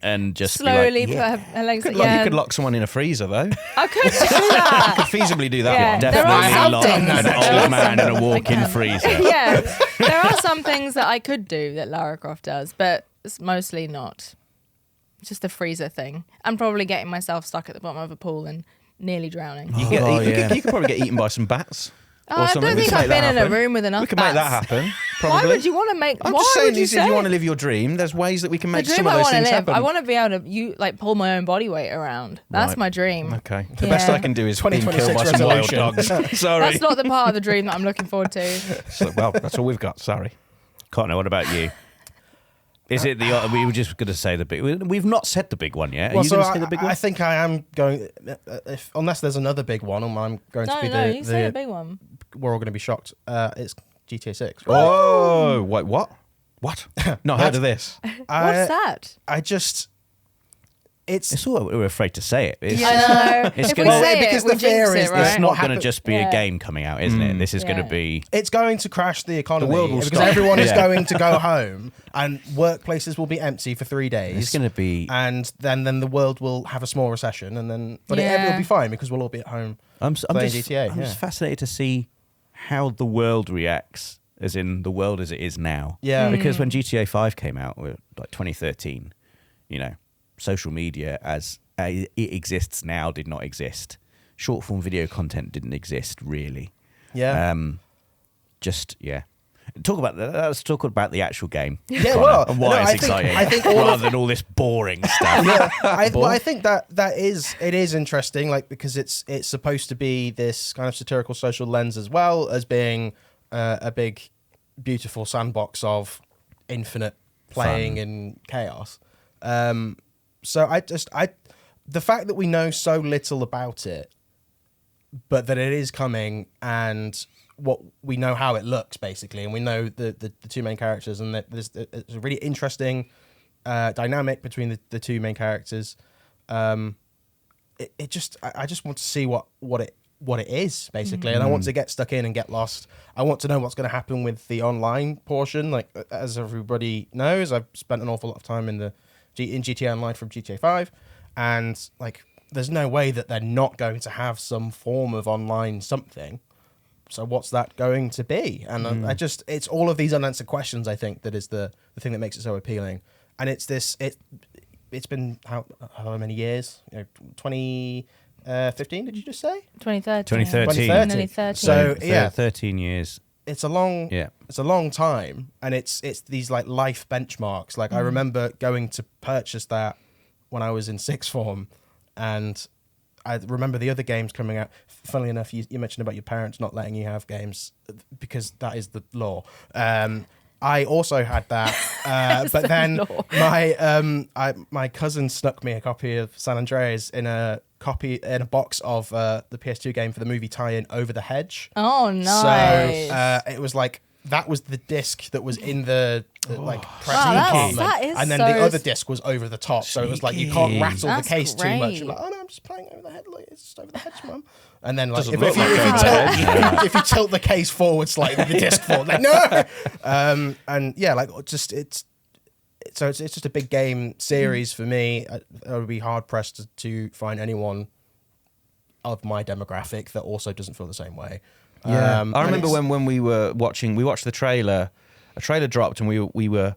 slowly be put like, her legs. You Yeah, could lock someone in a freezer though. I could do that. Could feasibly do that Yeah. one. There are Definitely some lock things. an There are old man in some a walk-in I can. freezer. Yeah, there are some things that I could do that Lara Croft does, but it's mostly not. It's just a freezer thing. I'm probably getting myself stuck at the bottom of a pool and nearly drowning. You could, Oh, you yeah. could probably get eaten by some bats. Oh, or I something. don't We think could I've make that been in a happen. room with enough We could make that bats. happen. Why Probably. would you want to make? I'm why just saying, would you if say? you want to live your dream, there's ways that we can The make dream some of I those want to things live. happen. I want to be able to like pull my own body weight around. That's Right. my dream. Okay. The Yeah. best I can do is being killed 2026 by some wild resolution. dogs. Sorry. That's not the part of the dream that I'm looking forward to. So, well, that's all we've got. Sorry. Connor, what about you? Is it the? We were just going to say the big. We've not said the big one yet. Are Well, you so going to say the big one? I think I am going. Unless there's another big one, I'm going to be You say a big one. we're all going to be shocked. It's GTA 6. Oh, wait, what? What? Not heard of this. What's that? I just. It's all we're afraid to say it. It's, I know. It's if we gonna- say because it, we the fear jinx is it, this right? it's not what going to happened- just be Yeah. a game coming out, isn't it? This is going to Yeah. be. It's going to crash the economy. world will because stop. everyone is Yeah. going to go home and workplaces will be empty for 3 days. It's going to be. and then the world will have a small recession, and then Yeah. it will be fine because we'll all be at home. I'm playing just. GTA, I'm yeah. just fascinated to see how the world reacts, as in the world as it is now. Yeah. Because when GTA 5 came out, like 2013, social media as it exists now did not exist. Short form video content didn't exist really. Yeah. Talk about let's talk about the actual game. Yeah, Connor, well, and why no, it's I think- exciting, I think all rather of- than all this boring stuff. Yeah, I think that is interesting, like because it's supposed to be this kind of satirical social lens as well as being a big, beautiful sandbox of infinite playing and chaos. So the fact that we know so little about it, but that it is coming and what we know how it looks basically, and we know the two main characters, and that there's a really interesting dynamic between the two main characters. I just want to see what it is basically, and I want to get stuck in and get lost. I want to know what's going to happen with the online portion. Like as everybody knows, I've spent an awful lot of time in GTA Online from GTA 5, and like there's no way that they're not going to have some form of online something. So what's that going to be? And it's all of these unanswered questions, I think, that is the thing that makes it so appealing. And it's been how many years? 2015, did you just say? 2013. 2013. Nearly 13. So yeah, 13 years. it's a long Yeah. it's a long time, and it's these like life benchmarks. Like I remember going to purchase that when I was in sixth form, and I remember the other games coming out. Funnily enough, you mentioned about your parents not letting you have games because that is the law. I also had that, but then my cousin snuck me a copy of San Andreas in a box of the PS2 game for the movie tie-in Over the Hedge. Oh, nice. So it was like that was the disc that was in the like press Wow, compartment, that is and then so the other disc was over the top. So it was like you can't rattle That's the case too much. great. You're like, oh no, I'm just playing Over the Head. Like, it's just Over the Hedge, mum. And then like Doesn't if look you like Over the if you tilt the case forward slightly, the disc falls. Like no, and yeah, like just it's just a big game series for me. I would be hard pressed to find anyone of my demographic that also doesn't feel the same way. Yeah, And I remember it's- when we watched the trailer. A trailer dropped, and we were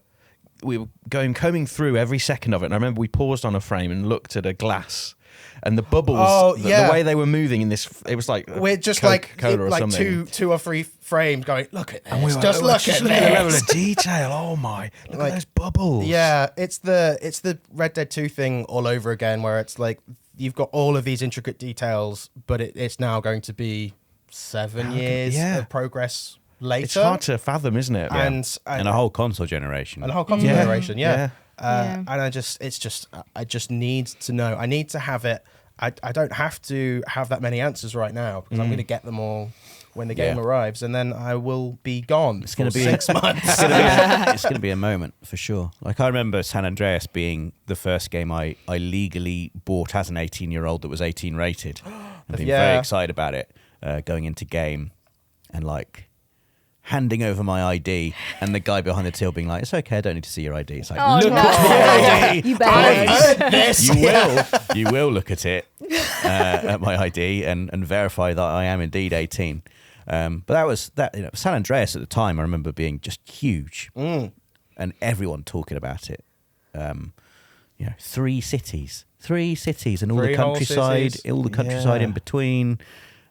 combing through every second of it. And I remember we paused on a frame and looked at a glass, and the bubbles. Oh, the yeah. way they were moving in this, it was like we're just Coca-Cola or like something. two or three frames going. Look at this. And we were just like, look just at look at the level this. of detail. Oh my! Look Like, at those bubbles. Yeah, it's the Red Dead 2 thing all over again, where it's like you've got all of these intricate details, but it's now going to be 7 years yeah. of progress later. It's hard to fathom, isn't it? and And a whole console generation. and a whole console Yeah. generation, yeah. Yeah. And I just need to know. I need to have it. I don't have to have that many answers right now because I'm going to get them all when the game Yeah. arrives, and then I will be gone. It's going for to be 6 months. it's going to be a moment for sure. Like I remember San Andreas being the first game I legally bought as an 18-year-old that was 18 rated. and being very excited about it, going into game and like handing over my ID and the guy behind the till being like, it's okay, I don't need to see your ID. It's like, look at my ID. You better. Please. You will look at it, at my ID and verify that I am indeed 18. But that was that. San Andreas at the time, I remember being just huge, and everyone talking about it. 3 cities, and all the countryside, in between.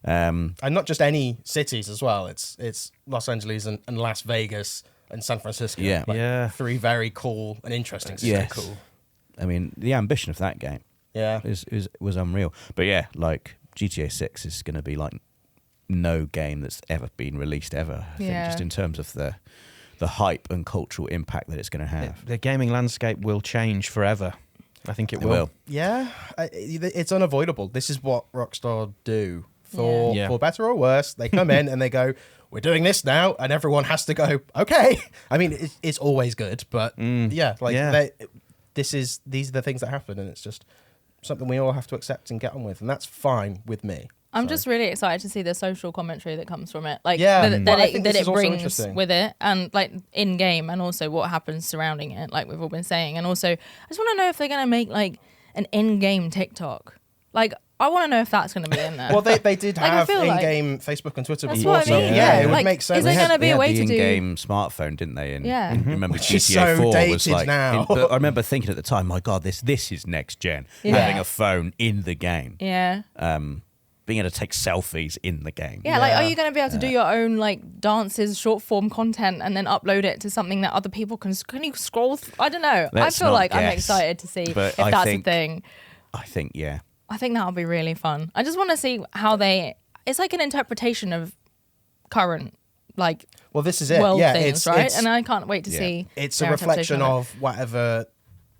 And not just any cities as well. It's Los Angeles and Las Vegas and San Francisco. Yeah. 3 very cool and interesting cities. Yes. Cool. I mean, the ambition of that game, was unreal. But yeah, like GTA 6 is going to be like no game that's ever been released ever. I think just in terms of the hype and cultural impact that it's going to have. The gaming landscape will change forever. I think it will. Yeah, it's unavoidable. This is what Rockstar do. For better or worse, they come in and they go, we're doing this now, and everyone has to go, okay. I mean, it's always good, but these are the things that happen, and it's just something we all have to accept and get on with, and that's fine with me. I'm just really excited to see the social commentary that comes from it, like that it brings with it, and like in game, and also what happens surrounding it, like we've all been saying. And also, I just want to know if they're gonna make like an in-game TikTok. Like, I want to know if that's going to be in there. Well, they did Like, have I feel in-game Facebook and Twitter That's before, what I mean, so yeah. it would Like, make sense. is there going to be They a had way the to do? in-game smartphone, didn't they? And Yeah. remember Which is GTA so 4 was dated like. now. But I remember thinking at the time, my God, this is next gen. Yeah. Having a phone in the game. Yeah. Being able to take selfies in the game. Yeah, like, are you going to be able to do your own like dances, short form content, and then upload it to something that other people can you scroll? I don't know. Let's I feel not like I'm guess, excited to see but if I that's think- a thing. I think, yeah. I think that'll be really fun. I just want to see how it's like an interpretation of current like Well, this is it. world Yeah, things, right? And I can't wait to see. It's a their interpretation reflection of of whatever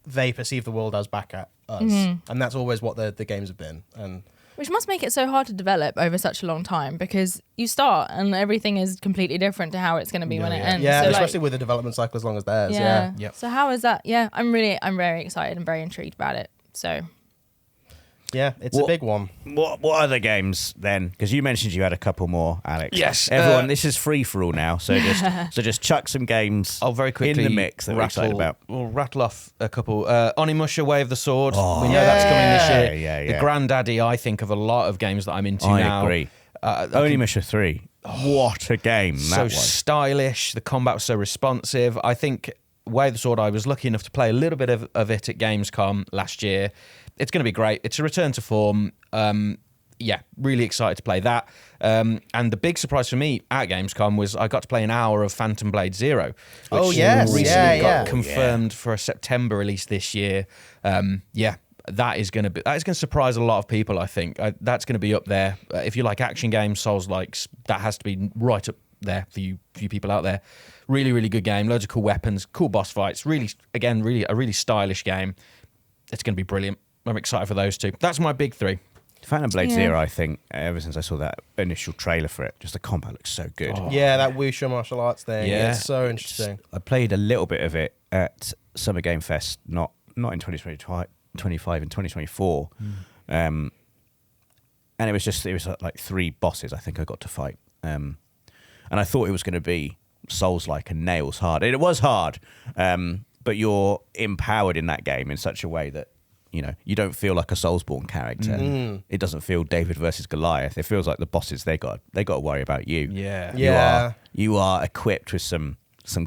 they perceive the world as back at us, and that's always what the games have been. And it. Which must make it so hard to develop over such a long time, because you start and everything is completely different to how it's going to be when it ends. yeah, So, like, especially with a development cycle as long as theirs. Yeah. Yep. So how is that? Yeah, I'm very excited and very intrigued about it. So Yeah, it's a big one. What other games then? Because you mentioned you had a couple more, Alex. Yes, Everyone, this is free for all now. So just chuck some games. I'll very quickly in the mix that we're excited about. We'll rattle off a couple. Onimusha Way of the Sword. Oh, we know that's coming this year. Yeah. The granddaddy, I think, of a lot of games that I'm into now. I agree. Onimusha 3. What a game that So was. stylish. The combat was so responsive. I think Way of the Sword, I was lucky enough to play a little bit of it at Gamescom last year. It's going to be great. It's a return to form. Really excited to play that. And the big surprise for me at Gamescom was I got to play an hour of Phantom Blade Zero, which recently got confirmed for a September release this year. That is going to surprise a lot of people. I think that's going to be up there. If you like action games, Souls-likes, that has to be right up there for you people out there. Really, really good game. Loads of cool weapons, cool boss fights. Really a really stylish game. It's going to be brilliant. I'm excited for those two. That's my big 3. Phantom Blade Zero, I think, ever since I saw that initial trailer for it, just the combat looks so good. Yeah, that Wushu martial arts thing. Yeah. It's so interesting. I played a little bit of it at Summer Game Fest, not in 2025, in 2024. And it was like 3 bosses I think I got to fight. And I thought it was going to be Souls-like and nails hard. And it was hard, but you're empowered in that game in such a way that you don't feel like a Soulsborne character. It doesn't feel David versus Goliath. It feels like the bosses they got to worry about you. Yeah. You are equipped with some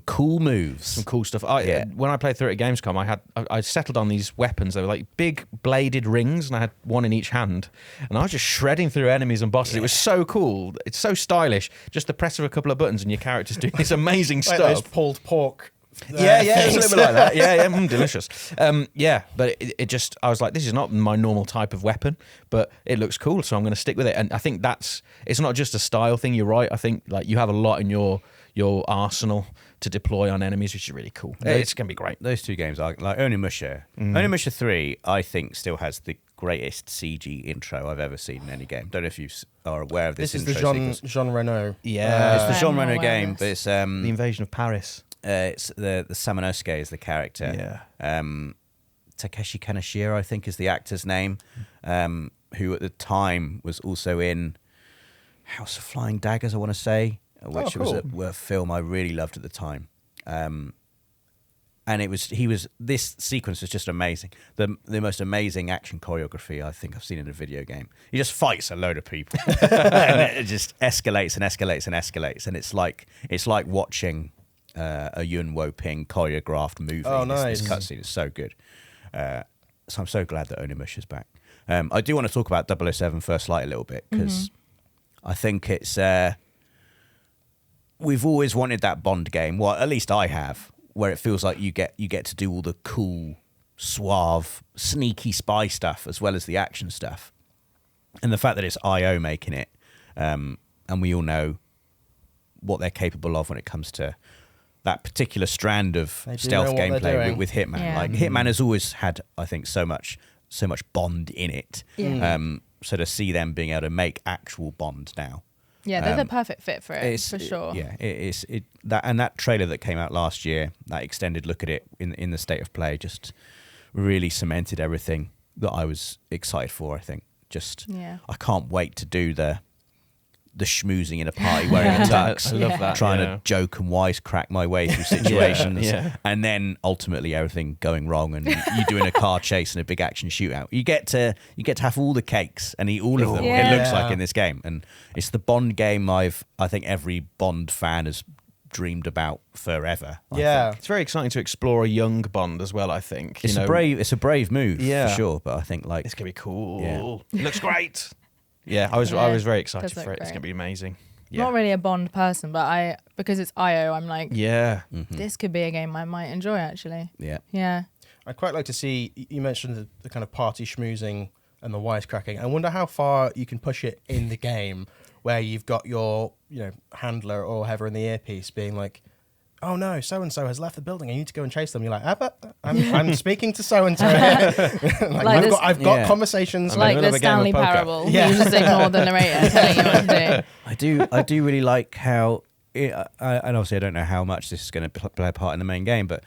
cool moves, some cool stuff. When I played through it at Gamescom, I settled on these weapons. They were like big bladed rings, and I had one in each hand. And I was just shredding through enemies and bosses. It was so cool. It's so stylish. Just the press of a couple of buttons, and your character's doing this amazing Like those stuff. pulled pork. It's a little bit like that. Delicious. But it just, I was like, this is not my normal type of weapon, but it looks cool, so I'm going to stick with it. And I think it's not just a style thing. You're right. I think like you have a lot in your arsenal to deploy on enemies, which is really cool. It's going to be great. Those 2 games are like Onimusha. Onimusha 3, I think, still has the greatest CG intro I've ever seen in any game. Don't know if you are aware of this. This is the Jean Reno. Yeah, it's the Jean Reno aware game, of but it's The Invasion of Paris. it's the Samanosuke is the character. Yeah. Takeshi Kaneshiro, I think, is the actor's name. who at the time was also in House of Flying Daggers, I want to say, which was a film I really loved at the time. And this sequence was just amazing. The most amazing action choreography I think I've seen in a video game. He just fights a load of people, and it just escalates and escalates and escalates. And it's like watching a Yun Wo Ping choreographed movie. Oh, nice. This cutscene is so good. So I'm so glad that Onimusha's back. I do want to talk about 007 First Light a little bit because I think it's we've always wanted that Bond game. Well, at least I have. Where it feels like you get to do all the cool, suave, sneaky spy stuff as well as the action stuff. And the fact that it's IO making it, and we all know what they're capable of when it comes to that particular strand of stealth gameplay with Hitman. Yeah. Like Hitman has always had, I think, so much Bond in it. Yeah. So to see them being able to make actual Bond now. Yeah, they're the perfect fit for it, for sure. That trailer that came out last year, that extended look at it in the state of play, just really cemented everything that I was excited for. I think I can't wait to do the schmoozing in a party wearing a tux, I love that, trying to joke and wisecrack my way through situations, and then ultimately everything going wrong, and you doing a car chase and a big action shootout. You get to have all the cakes and eat all of them. Yeah. It looks like in this game, and it's the Bond game I think every Bond fan has dreamed about forever. I think. It's very exciting to explore a young Bond as well, I think. It's a brave move Yeah. for sure, but I think like It's going to be cool. Yeah. It looks great. Yeah, I was very excited Does for look it. It's great. going to be amazing. I'm not really a Bond person, but because it's IO, I'm like, Yeah. this could be a game I might enjoy, actually. yeah. Yeah. I'd quite like to see, you mentioned the kind of party schmoozing and the wisecracking. I wonder how far you can push it in the game where you've got your, handler or whoever in the earpiece being like, oh no, so-and-so has left the building. I need to go and chase them. You're like, but I'm speaking to so-and-so here. I've got conversations. Like the Stanley Parable. You just ignore the narrator telling you what to do. I do really like how, and obviously I don't know how much this is going to play a part in the main game, but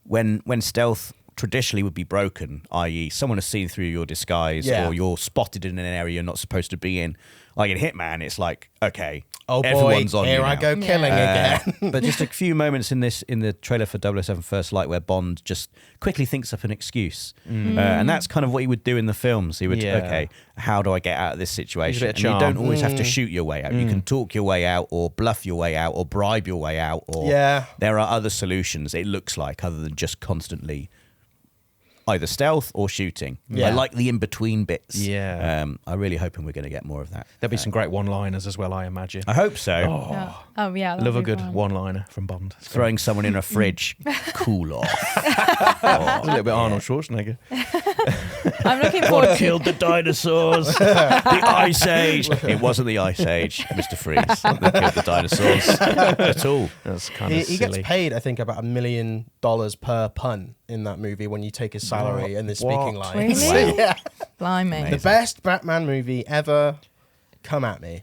when stealth traditionally would be broken, i.e. someone has seen through your disguise or you're spotted in an area you're not supposed to be in, like in Hitman, it's like, okay, everyone's on you here I now. go killing again. But just a few moments in the trailer for 007 First Light where Bond just quickly thinks up an excuse. And that's kind of what he would do in the films. He would, okay, how do I get out of this situation? And you don't always have to shoot your way out. You can talk your way out or bluff your way out or bribe your way out. Or there are other solutions, it looks like, other than just constantly either stealth or shooting. I like the in-between bits. I'm really hoping we're going to get more of that. There'll be some great one-liners as well, I imagine. I hope so. Oh yeah. Love a that'd be good fun. one-liner from Bond. Throwing someone in a fridge, cool off. A little bit Arnold Schwarzenegger. I'm looking forward to Killed the dinosaurs. The Ice Age. It wasn't the Ice Age, Mr. Freeze, that killed the dinosaurs at all. That's kind of He silly. gets paid, I think, about $1 million per pun in that movie when you take his salary and the speaking lines. Really? Yeah. Blimey. Amazing. The best Batman movie ever. Come at me.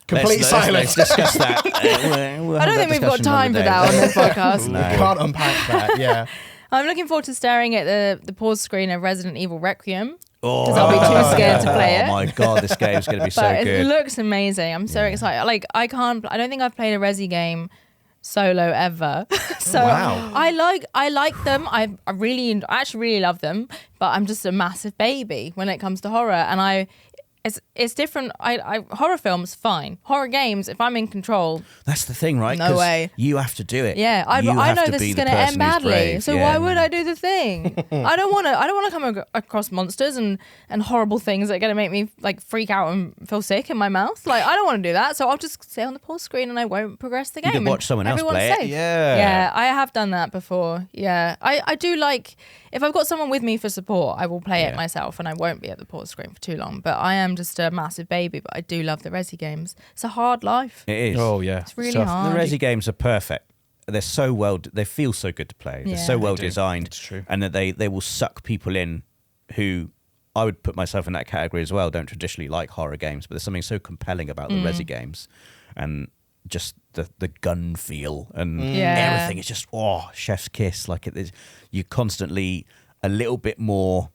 Complete silence. Let's discuss that. I don't think we've got time for that on this podcast. We can't unpack that. Yeah. I'm looking forward to staring at the pause screen of Resident Evil Requiem. Oh, Because I'll be too scared to play it. Oh my god, this game's going to be so But it good. looks amazing. I'm so excited. Like I don't think I've played a Resi game solo ever. So Wow. I like them. I actually really love them. But I'm just a massive baby when it comes to horror, and it's different. Horror films, fine. Horror games, if I'm in control, That's the thing, right? No 'Cause way. You have to do it. yeah, I You know have to this be is the going to end person who's badly. brave. So Yeah. why would I do the thing? I don't want to come across monsters and horrible things that are going to make me like freak out and feel sick in my mouth. Like I don't want to do that. So I'll just stay on the pause screen and I won't progress the game. You could and watch someone else everyone's play it. safe. Yeah. Yeah, I have done that before. Yeah, I do like if I've got someone with me for support, I will play it myself and I won't be at the pause screen for too long. But I am just a massive baby, but I do love the Resi games. It's a hard life. It is. Oh, yeah. It's really The hard. Resi games are perfect. They're so they feel so good to play. They're Yeah. so well They do. designed. It's true. And that they will suck people in who I would put myself in that category as well, don't traditionally like horror games, but there's something so compelling about the Resi games. And just the gun feel and Yeah. everything. It's just, chef's kiss. Like you're constantly a little bit more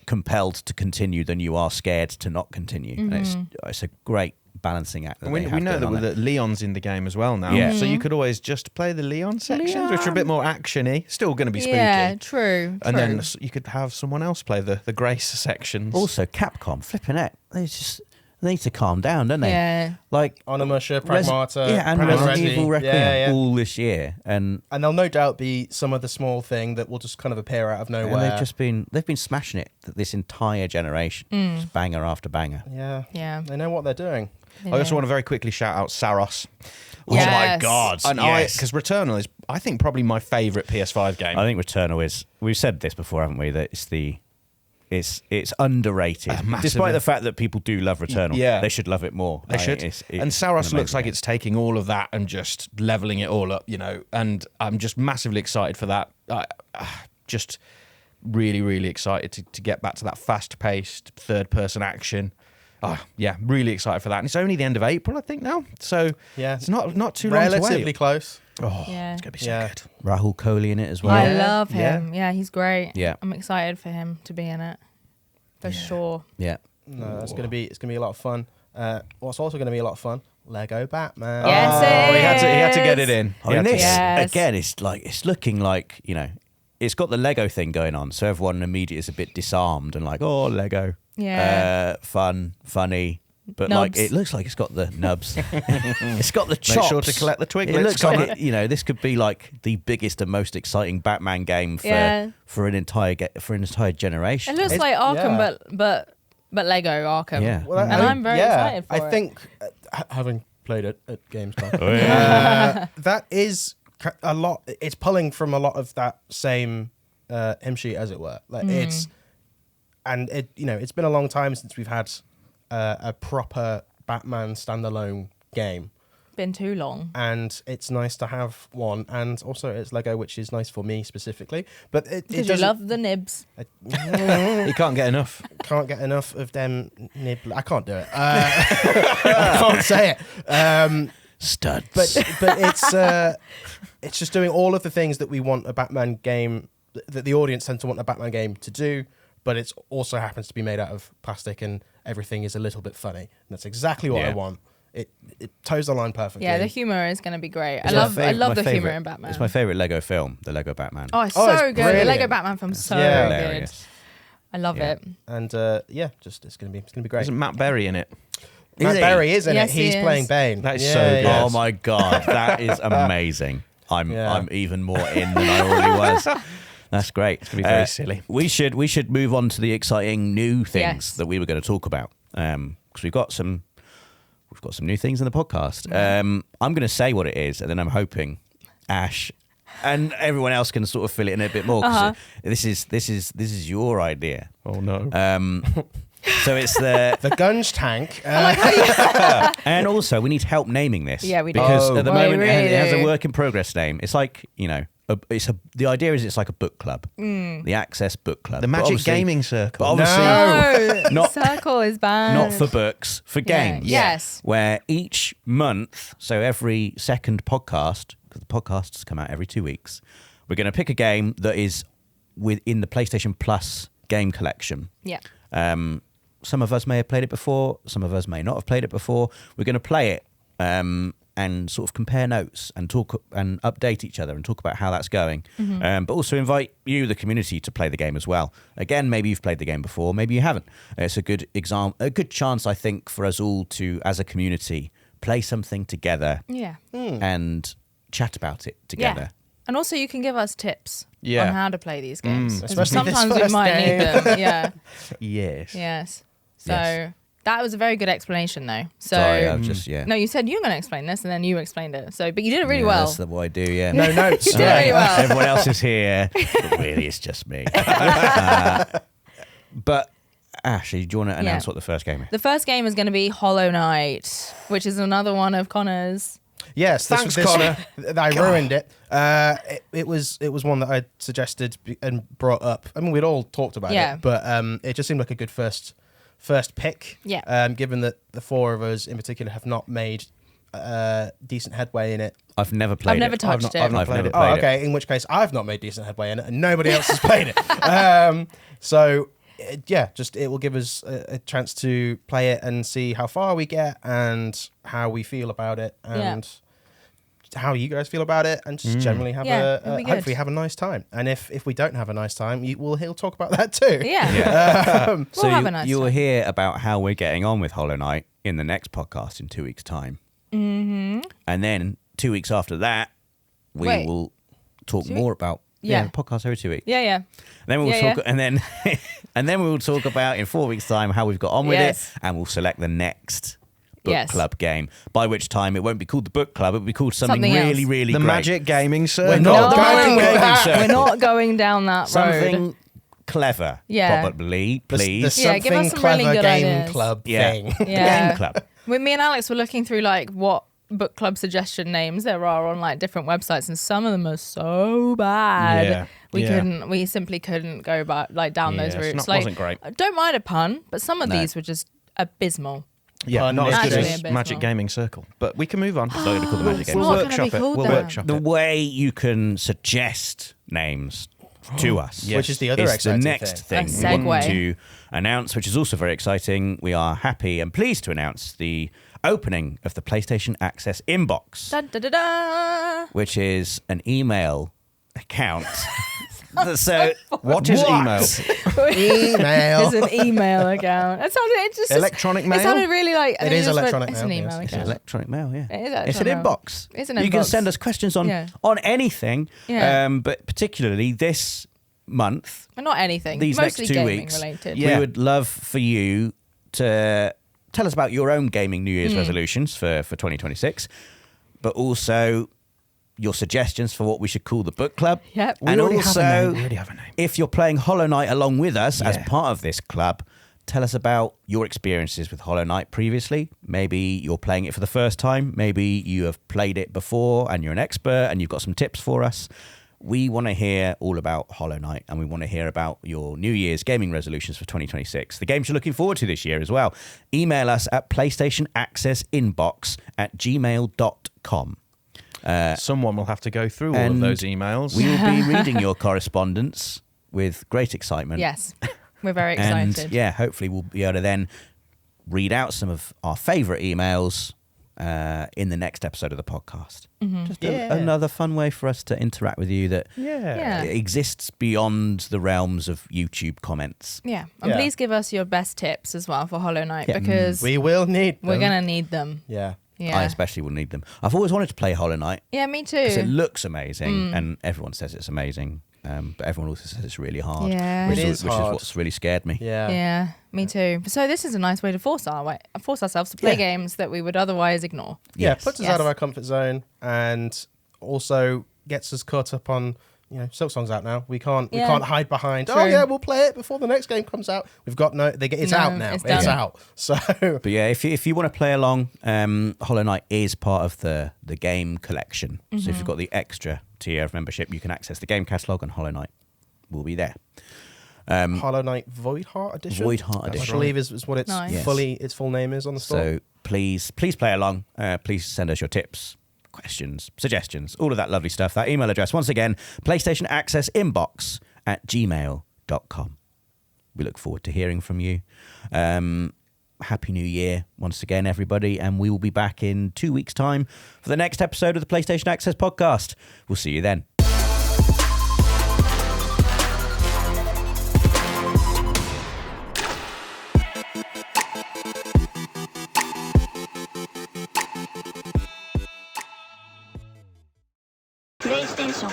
compelled to continue than you are scared to not continue. And it's a great balancing act. That We know that Leon's in the game as well now. Yeah. So you could always just play the Leon sections, which are a bit more action-y. Still going to be spooky. Yeah, true. And then you could have someone else play the Grace sections. Also, Capcom, flipping it. They need to calm down, don't they? Yeah. Like Onimusha, Pragmata, and Resident Evil Requiem yeah. all this year, and there'll no doubt be some other small thing that will just kind of appear out of nowhere. and they've been smashing it this entire generation, just banger after banger. Yeah, they know what they're doing. I also want to very quickly shout out Saros. Oh my Yes. God! And yes. because Returnal is, I think, probably my favourite PS5 game. I think Returnal is. We've said this before, haven't we? That it's underrated, despite the fact that people do love Returnal. Yeah. They should love it more. They should. And Saros an looks like amazing it's taking all of that and just leveling it all up, and I'm just massively excited for that. Just really, really excited to get back to that fast-paced third-person action. Yeah, really excited for that. And it's only the end of April, I think, now. So Yeah. it's not too long to Relatively wait. close. Oh, Yeah. it's going to be so Yeah. good. game. Rahul Kohli in it as well. I Yeah. love him. Yeah, he's great. Yeah. I'm excited for him to be in it. For sure. Yeah. No, it's gonna be a lot of fun. What's also gonna be a lot of fun? Lego Batman. Yes, it he had to get is. it in. I mean, this Yes. again, it's looking like it's got the Lego thing going on, so everyone immediately is a bit disarmed and like, oh, Lego, Yeah. funny. But Nubs. it looks like it's got the nubs. It's got the chops. Make sure to collect the twiglets. It looks Come like on. this could be like the biggest and most exciting Batman game for Yeah. an entire generation. It looks It's- like Arkham, yeah. but Lego Arkham. Yeah. Well, And I'm very excited for I it. think, having played it at Gamescom, Oh, yeah. that is a lot. It's pulling from a lot of that same hymn sheet, as it were. Like it's been a long time since we've had a proper Batman standalone game, Been too long. and it's nice to have one. And also, it's Lego, which is nice for me specifically. But it Because you doesn't. love the nibs. You can't get enough. Can't get enough of them I can't do it. I can't say it. Studs. But it's just doing all of the things that we want a Batman game, that the audience tend to want a Batman game to do. But it also happens to be made out of plastic, and everything is a little bit funny. And that's exactly what I Yeah. want. It toes the line perfectly. Yeah, the humor is going to be great. I It's love my the humor favorite- in Batman. It's my favorite Lego film, the Lego Batman. Oh, it's Oh, so it's good. The brilliant. Lego Batman film's so Yeah. good. Hilarious. I love Yeah. it. And it's gonna be great. Isn't Matt Berry in it? Matt he? Berry is in Yes, it. he He's is. playing Bane. That is so good. Oh my God, that is amazing. Yeah. I'm even more in than I already was. That's great. It's gonna be very silly. We should move on to the exciting new things Yes. that we were going to talk about because we've got some new things in the podcast. I'm going to say what it is, and then I'm hoping Ash and everyone else can sort of fill it in a bit more. 'Cause this is your idea. Oh no. So it's the The Gunge Tank. and also we need help naming this. Yeah, we do. because Oh. at the We moment really it has a do. work in progress name. It's like the idea is it's like a book club, the Access Book Club, the But Magic obviously- Gaming But Circle. obviously, No, Not- circle is bad. not for books, for games. Yes. Where each month, so every second podcast, because the podcasts come out every 2 weeks, we're going to pick a game that is within the PlayStation Plus game collection. Yeah. Some of us may have played it before. Some of us may not have played it before. We're going to play it and sort of compare notes and talk and update each other and talk about how that's going. But also invite you, the community, to play the game as well. Again, maybe you've played the game before, maybe you haven't. It's a good chance, I think, for us all to, as a community, play something together Yeah. and chat about it together. Yeah. And also, you can give us tips Yeah. on how to play these games. Especially this Sometimes we first might game. need them. Yeah. Yes. Yes. So Yes. that was a very good explanation, though. So Sorry, I've just no, you said you were going to explain this, and then you explained it. So, but you did it really Yeah, well. That's what I do, yeah. No notes. You did it really well. Everyone else is here, but really it's just me. But Ashley, do you want to announce Yeah. what the first game is? The first game is going to be Hollow Knight, which is another one of Connor's. Yes, Thanks, Connor. I ruined it. It was one that I suggested and brought up. I mean, we'd all talked about Yeah. it, but it just seemed like a good first pick. Yeah. Given that the four of us in particular have not made decent headway in it. I've never played I've never it. touched it. I've Played never it. played Oh, okay. In which case, I've not made decent headway in it, and nobody else has played it. So it will give us a chance to play it and see how far we get and how we feel about it and how you guys feel about it, and just generally have hopefully have a nice time. And if we don't have a nice time, he'll talk about that too. We'll So have a nice you'll time. hear about how we're getting on with Hollow Knight in the next podcast in 2 weeks' time. Mm-hmm. And then 2 weeks after that, we will talk more about the podcast every 2 weeks. Yeah. And then we'll talk, and then and then we'll talk about in 4 weeks' time how we've got on with it, and we'll select the next book club game. By which time it won't be called the book club; it will be called something really, else. really The great. Magic Gaming Circle. We're not going with that. We're not going down that road. Something clever, Yeah. probably. The Please, Yeah, give us something some really clever good game ideas. club Yeah. thing. The Yeah. game club. Me and Alex were looking through like what book club suggestion names there are on like different websites, and some of them are so bad. Yeah. We simply couldn't go back like down those Yeah, it's routes. not- Like, wasn't great. I don't mind a pun, but some of No. these were just abysmal. Yeah, not as good Actually as abysmal. Magic Gaming Circle. But we can move on. It's not going to call the Magic It's Game. We'll not gonna workshop be it. called We'll that. workshop The it. way you can suggest names to us, Yes. Which is the other is the exciting next thing. thing A we want segue. to announce, which is also very exciting. We are happy and pleased to announce the opening of the PlayStation Access inbox, Da, da, da, da. which is an email account. So What is email? Email. It's an email account. It just Electronic mail? It sounded really like It is just went, electronic It's mail, an yes. email It's account. electronic mail, yeah. It is It's an electronic mail. inbox. It's an You can inbox. send us questions on Yeah. anything, Yeah. but particularly this month, But not anything. these Mostly next 2 gaming weeks, related. we would love for you to tell us about your own gaming New Year's resolutions for 2026, but also your suggestions for what we should call the book club. Yep. We And already have a also, name. We already have a name. if you're playing Hollow Knight along with us as Yeah. part of this club, tell us about your experiences with Hollow Knight previously. Maybe you're playing it for the first time. Maybe you have played it before and you're an expert and you've got some tips for us. We want to hear all about Hollow Knight, and we want to hear about your New Year's gaming resolutions for 2026. The games you're looking forward to this year as well. Email us at playstationaccessinbox@gmail.com. Someone will have to go through all of and those emails. We will be reading your correspondence with great excitement. Yes. We're very And excited. yeah, hopefully we'll be able to then read out some of our favourite emails in the next episode of the podcast. Just another fun way for us to interact with you that Yeah. exists beyond the realms of YouTube comments. Yeah. And Yeah. please give us your best tips as well for Hollow Knight, Yeah. because We will need them. we're going to need them. Yeah. Yeah. I especially will need them. I've always wanted to play Hollow Knight Yeah, me too. because it looks amazing and everyone says it's amazing. But everyone also says it's really hard, Yeah. which, It is, is which is hard. what's really scared me. Yeah. Yeah, me too. So this is a nice way to force ourselves to play Yeah. games that we would otherwise ignore. Yeah, Yes. puts us Yes. out of our comfort zone and also gets us caught up on, Silksong's out now. We can't hide behind. True. Oh yeah, we'll play it before the next game comes out. We've got it's No, out now. it's It's, done. out. So But yeah, if you want to play along, Hollow Knight is part of the game collection. So if you've got the extra tier of membership, you can access the game catalogue, and Hollow Knight will be there. Hollow Knight Void Heart Edition. Void Heart I Edition. believe is what its Nice. Yes. its full name is on the store. So please play along. Please send us your tips, questions, suggestions, all of that lovely stuff. That email address, once again, PlayStationAccessInbox@gmail.com. We look forward to hearing from you. Happy New Year once again, everybody. And we will be back in 2 weeks' time for the next episode of the PlayStation Access podcast. We'll see you then. PlayStation